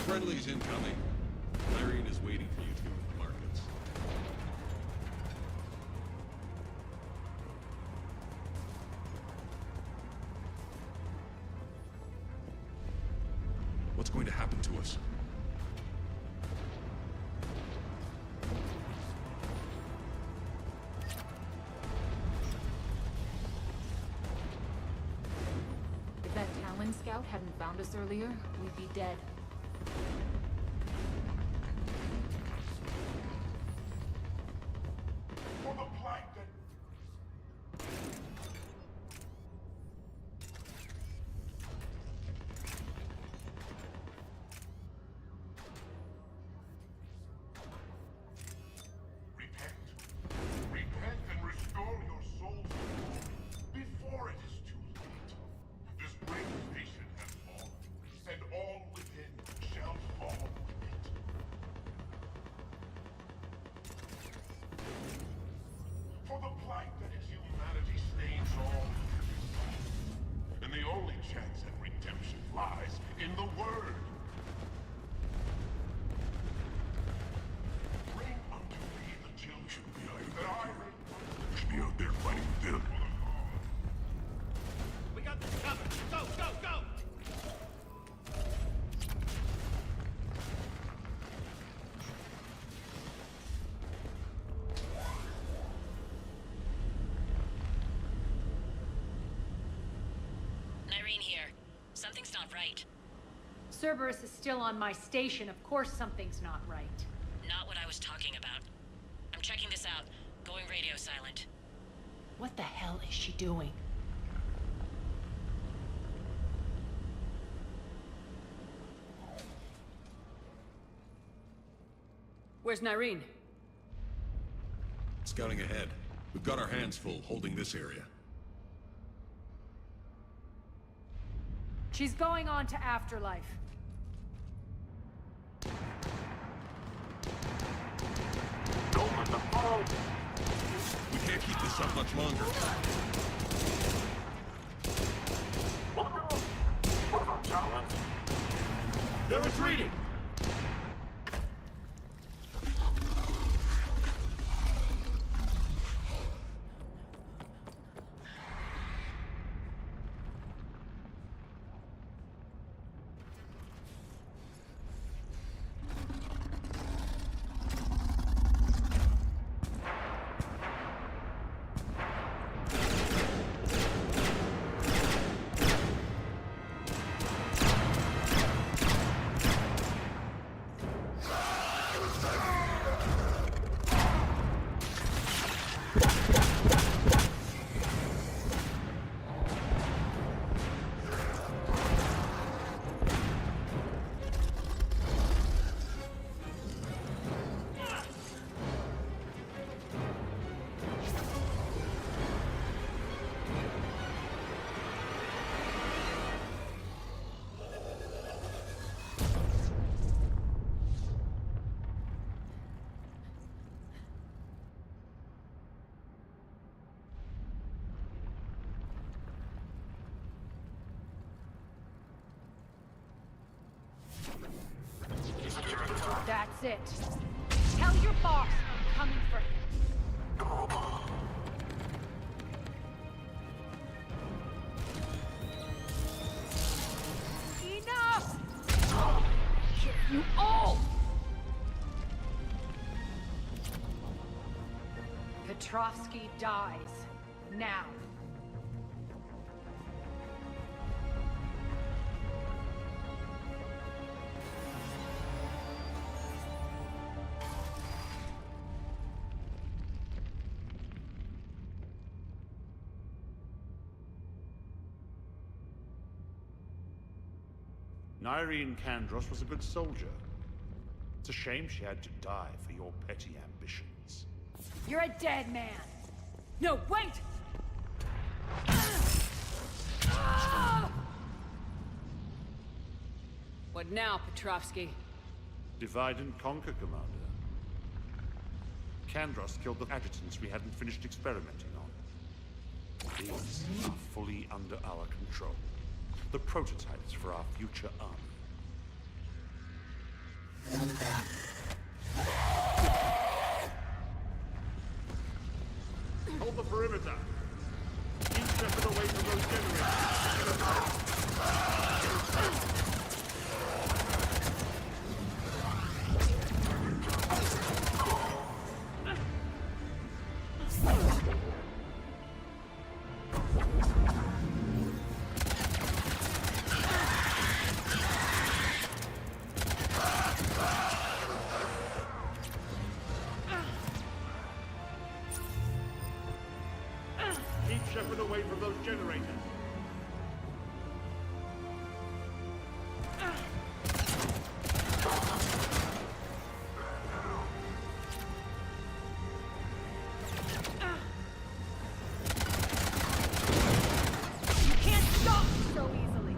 Friendly's incoming. Irene is waiting for you two at the markets. What's going to happen to us? If that Talon scout hadn't found us earlier, we'd be dead. For the plight that... Repent and restore your souls before it is too late. This great nation has fallen, and all within shall fall with it. For the plight that is humanity stains all, and the only chance at redemption lies in the Word. Bring unto me the children that I may be out there fighting with them. We got this covered. Go, go, go! Irene here. Something's not right. Cerberus is still on my station. Of course something's not right. Not what I was talking about. I'm checking this out. Going radio silent. What the hell is she doing? Where's Nyreen? Scouting ahead. We've got our hands full holding this area. She's going on to Afterlife. We can't keep this up much longer. They're retreating! That's it. Tell your boss I'm coming for him. You all! Petrovsky dies. Now. Nyreen Kandros was a good soldier. It's a shame she had to die for your petty ambitions. You're a dead man! No, wait! What now, Petrovsky? Divide and conquer, Commander. Kandros killed the adjutants we hadn't finished experimenting on. These are fully under our control. The prototypes for our future army. Hold the perimeter! Keep Shepard away from those generators! Keep Shepard away from those generators. You can't stop so easily!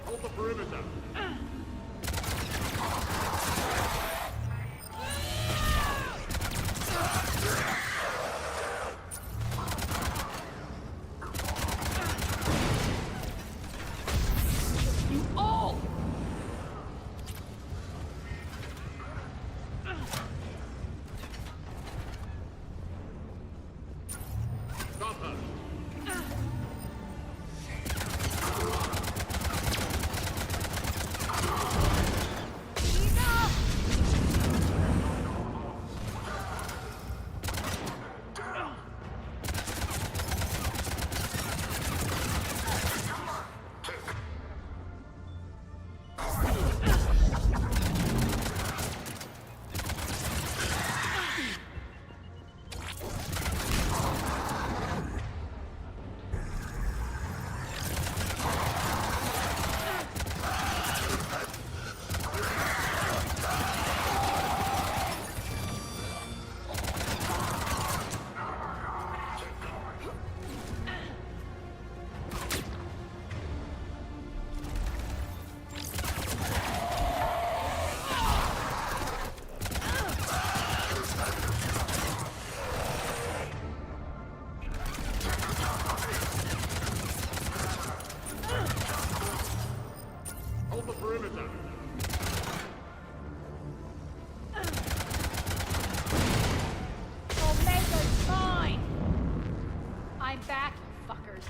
Hold the perimeter! You all! Stop her! Hold the perimeter! Omega's mine! I'm back, you fuckers.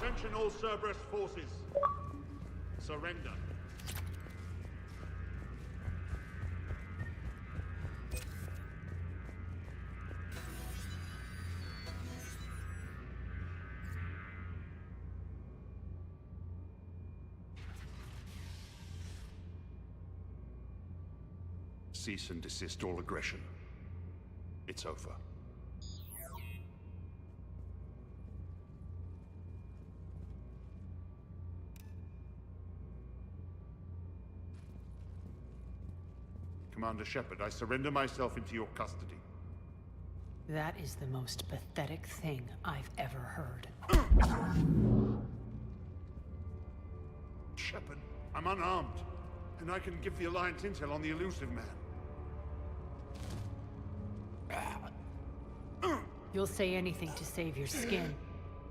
Attention all Cerberus forces. Surrender. Cease and desist all aggression. It's over. Commander Shepard, I surrender myself into your custody. That is the most pathetic thing I've ever heard. Shepard, I'm unarmed, and I can give the Alliance intel on the elusive man. You'll say anything to save your skin.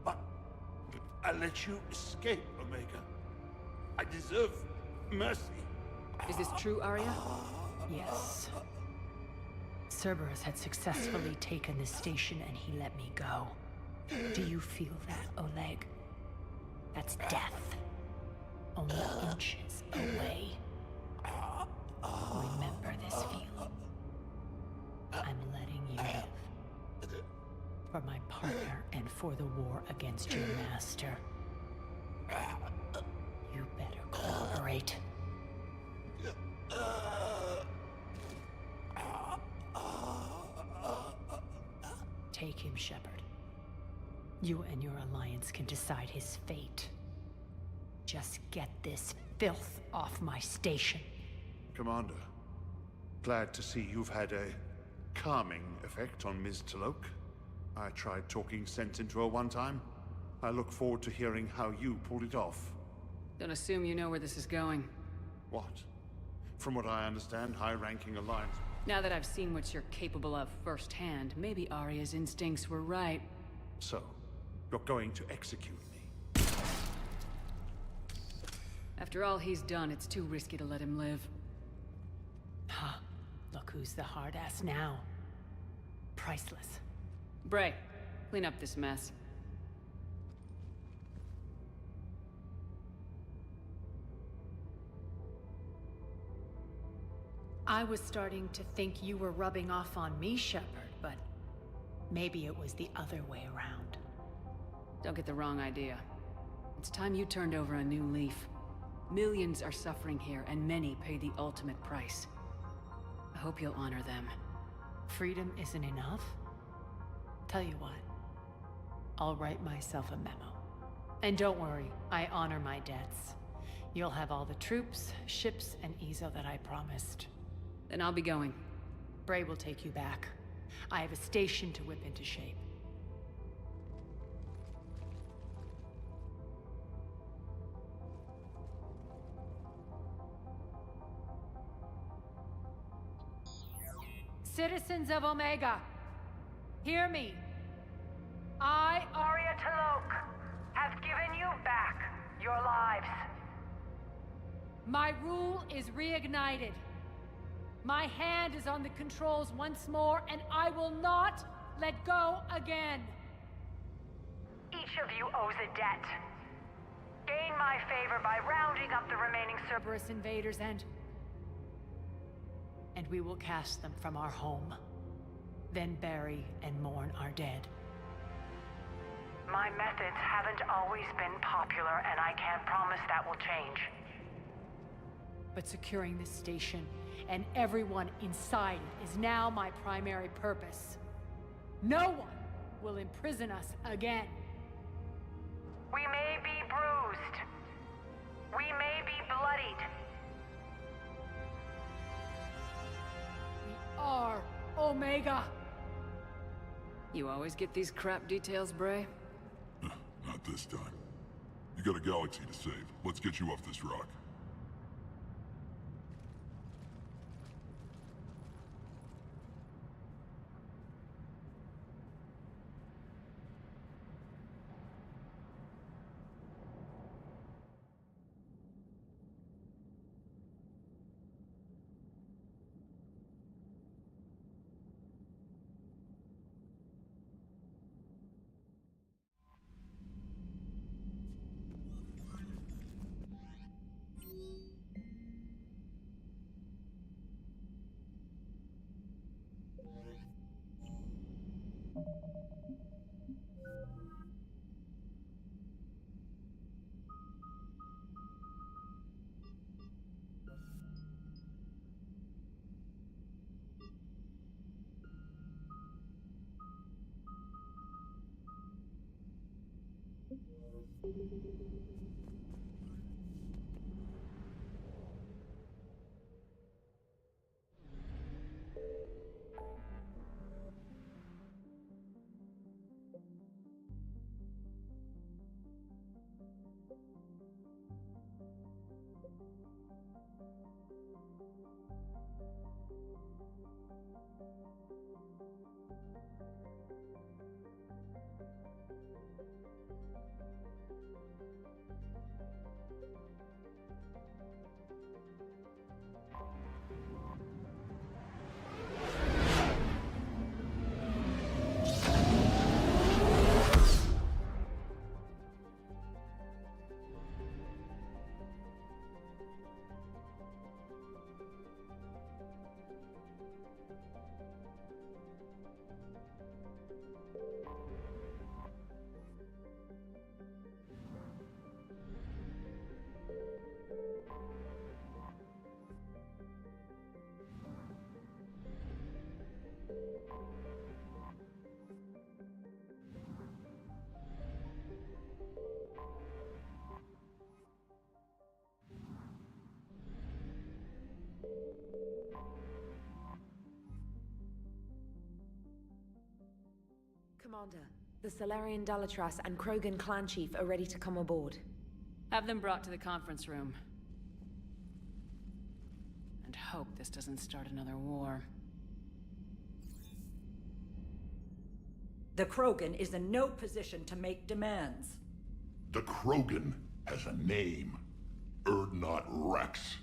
But I let you escape, Omega. I deserve mercy. Is this true, Arya? Yes. Cerberus had successfully taken this station and he let me go. Do you feel that, Oleg? That's death. Only inches away. Remember this feeling. I'm letting you live. For my partner and for the war against your master. You better cooperate. Take him, Shepard. You and your alliance can decide his fate. Just get this filth off my station. Commander, glad to see you've had a calming effect on Ms. Talok. I tried talking sense into her one time. I look forward to hearing how you pulled it off. Don't assume you know where this is going. What? From what I understand, high-ranking Alliance... Now that I've seen what you're capable of firsthand, maybe Arya's instincts were right. So, you're going to execute me? After all he's done, it's too risky to let him live. Huh. Look who's the hard-ass now. Priceless. Bray, clean up this mess. I was starting to think you were rubbing off on me, Shepard, but maybe it was the other way around. Don't get the wrong idea. It's time you turned over a new leaf. Millions are suffering here, and many pay the ultimate price. I hope you'll honor them. Freedom isn't enough? Tell you what, I'll write myself a memo. And don't worry, I honor my debts. You'll have all the troops, ships, and Ezo that I promised. Then I'll be going. Bray will take you back. I have a station to whip into shape. Citizens of Omega, hear me. I, Arya Talok, have given you back your lives. My rule is reignited. My hand is on the controls once more, and I will not let go again. Each of you owes a debt. Gain my favor by rounding up the remaining Cerberus invaders and we will cast them from our home. Then bury and mourn our dead. My methods haven't always been popular, and I can't promise that will change. But securing this station and everyone inside it is now my primary purpose. No one will imprison us again. We may be bruised. We may be bloodied. We are Omega. You always get these crap details, Bray? Not this time. You got a galaxy to save. Let's get you off this rock. Commander, the Solarian Dalatras and Krogan clan chief are ready to come aboard. Have them brought to the conference room. And hope this doesn't start another war. The Krogan is in no position to make demands. The Krogan has a name. Urdnot Rex.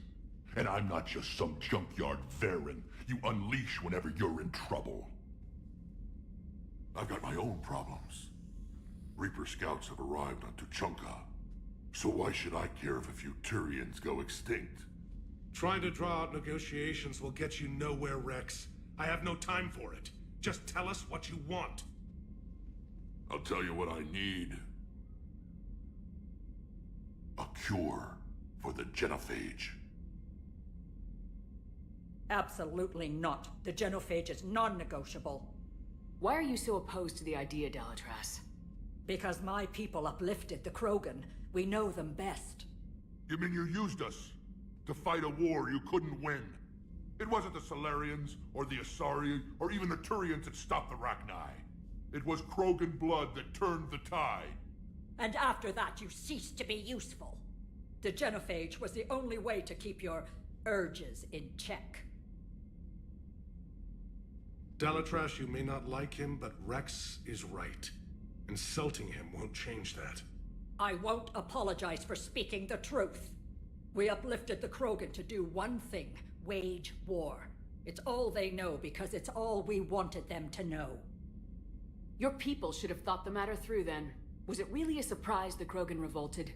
And I'm not just some junkyard Varen you unleash whenever you're in trouble. I've got my own problems. Reaper scouts have arrived on Tuchanka. So why should I care if a few Turians go extinct? Trying to draw out negotiations will get you nowhere, Rex. I have no time for it. Just tell us what you want. I'll tell you what I need. A cure for the genophage. Absolutely not. The genophage is non-negotiable. Why are you so opposed to the idea, Dalatras? Because my people uplifted the Krogan. We know them best. You mean you used us to fight a war you couldn't win? It wasn't the Solarians, or the Asari, or even the Turians that stopped the Rachni. It was Krogan blood that turned the tide. And after that, you ceased to be useful. The genophage was the only way to keep your urges in check. Dalatras, you may not like him, but Rex is right. Insulting him won't change that. I won't apologize for speaking the truth. We uplifted the Krogan to do one thing: wage war. It's all they know because it's all we wanted them to know. Your people should have thought the matter through then. Was it really a surprise the Krogan revolted?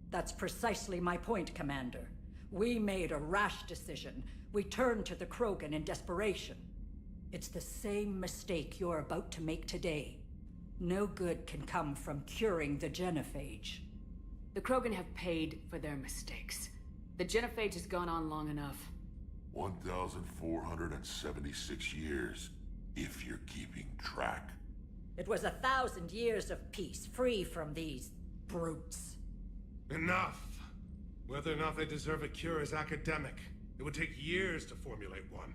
That's precisely my point, Commander. We made a rash decision. We turned to the Krogan in desperation. It's the same mistake you're about to make today. No good can come from curing the genophage. The Krogan have paid for their mistakes. The genophage has gone on long enough. 1,476 years, if you're keeping track. It was 1,000 years of peace, free from these brutes. Enough! Whether or not they deserve a cure is academic. It would take years to formulate one.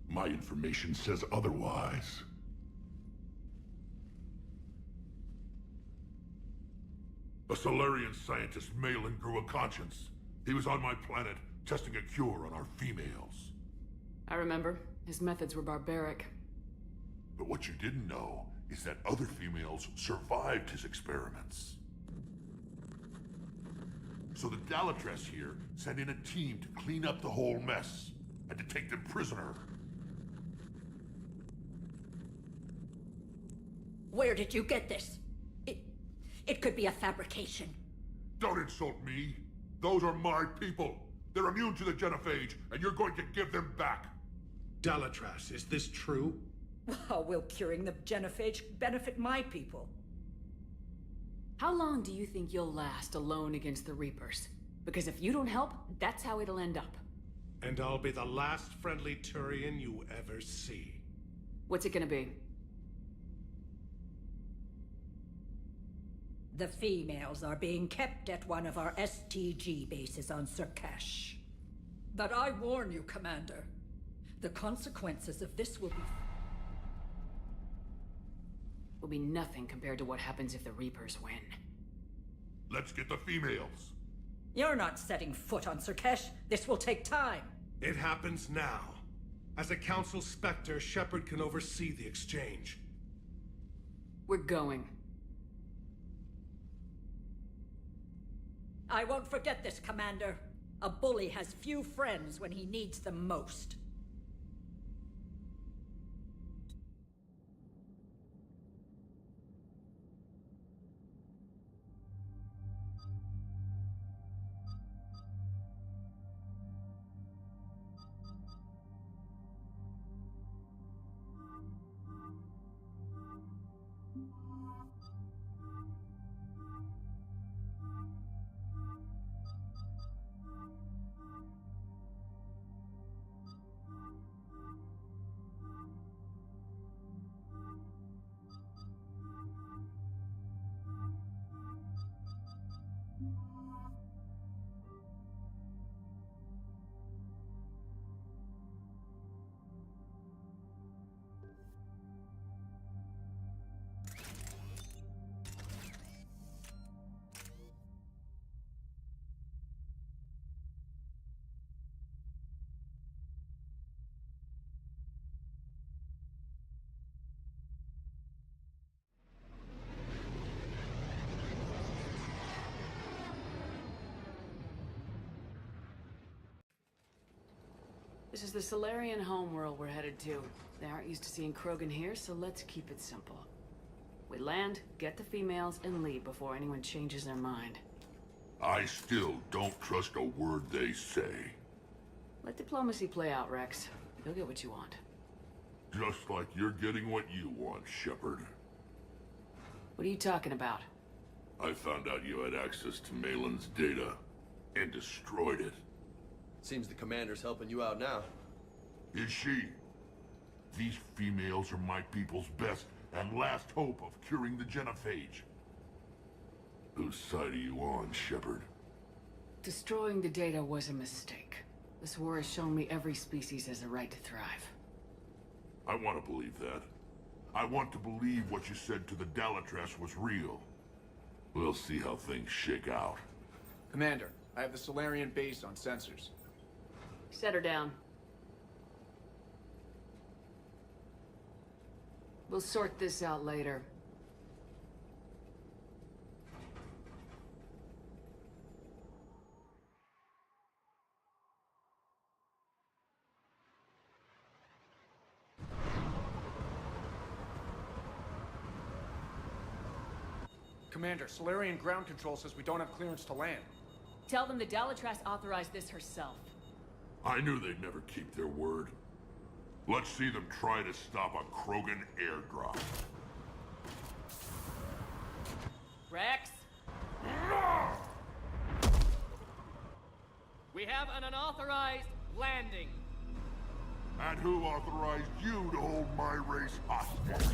My information says otherwise. A Solarian scientist, Malin, grew a conscience. He was on my planet, testing a cure on our females. I remember. His methods were barbaric. But what you didn't know is that other females survived his experiments. So the Dalatras here sent in a team to clean up the whole mess, and to take them prisoner. Where did you get this? It could be a fabrication. Don't insult me. Those are my people. They're immune to the genophage, and you're going to give them back. Dalatras, is this true? How will curing the genophage benefit my people? How long do you think you'll last alone against the Reapers? Because if you don't help, that's how it'll end up. And I'll be the last friendly Turian you ever see. What's it gonna be? The females are being kept at one of our STG bases on Surkash. But I warn you, Commander, the consequences of this will be nothing compared to what happens if the Reapers win. Let's get the females. You're not setting foot on Surkash. This will take time. It happens now. As a Council Spectre, Shepard can oversee the exchange. We're going. I won't forget this, Commander. A bully has few friends when he needs them most. This is the Solarian homeworld we're headed to. They aren't used to seeing Krogan here, so let's keep it simple. We land, get the females, and leave before anyone changes their mind. I still don't trust a word they say. Let diplomacy play out, Rex. You'll get what you want. Just like you're getting what you want, Shepard. What are you talking about? I found out you had access to Malin's data, and destroyed it. Seems the commander's helping you out now. Is she? These females are my people's best and last hope of curing the genophage. Whose side are you on, Shepard? Destroying the data was a mistake. This war has shown me every species has a right to thrive. I want to believe that. I want to believe what you said to the Dalatrass was real. We'll see how things shake out. Commander, I have the Solarian base on sensors. Set her down. We'll sort this out later. Commander, Solarian ground control says we don't have clearance to land. Tell them the Dalatrass authorized this herself. I knew they'd never keep their word. Let's see them try to stop a Krogan airdrop. Rex? We have an unauthorized landing. And who authorized you to hold my race hostage?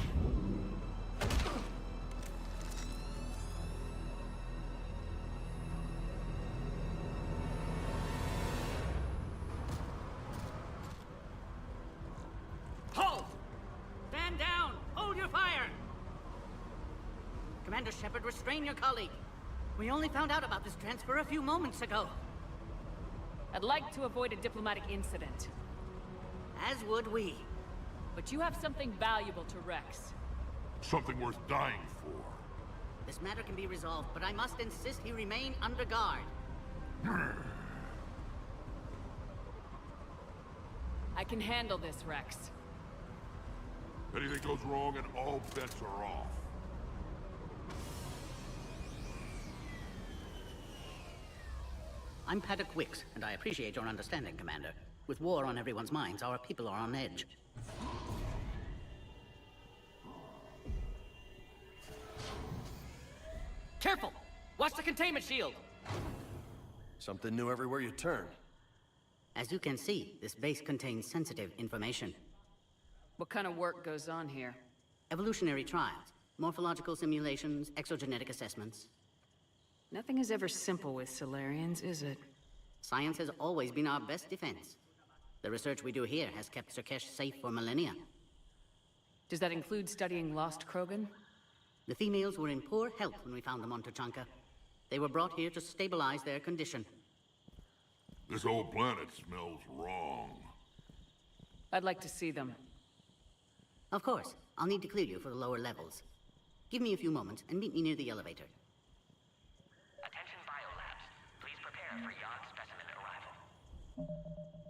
Hold! Stand down! Hold your fire! Commander Shepard, restrain your colleague. We only found out about this transfer a few moments ago. I'd like to avoid a diplomatic incident. As would we. But you have something valuable to Rex. Something worth dying for. This matter can be resolved, but I must insist he remain under guard. I can handle this, Rex. Anything goes wrong and all bets are off. I'm Paddock Wicks, and I appreciate your understanding, Commander. With war on everyone's minds, our people are on edge. Careful! Watch the containment shield! Something new everywhere you turn. As you can see, this base contains sensitive information. What kind of work goes on here? Evolutionary trials, morphological simulations, exogenetic assessments. Nothing is ever simple with Solarians, is it? Science has always been our best defense. The research we do here has kept Surkesh safe for millennia. Does that include studying lost Krogan? The females were in poor health when we found them on Tuchanka. They were brought here to stabilize their condition. This whole planet smells wrong. I'd like to see them. Of course. I'll need to clear you for the lower levels. Give me a few moments and meet me near the elevator. Attention biolabs. Please prepare for yacht specimen arrival.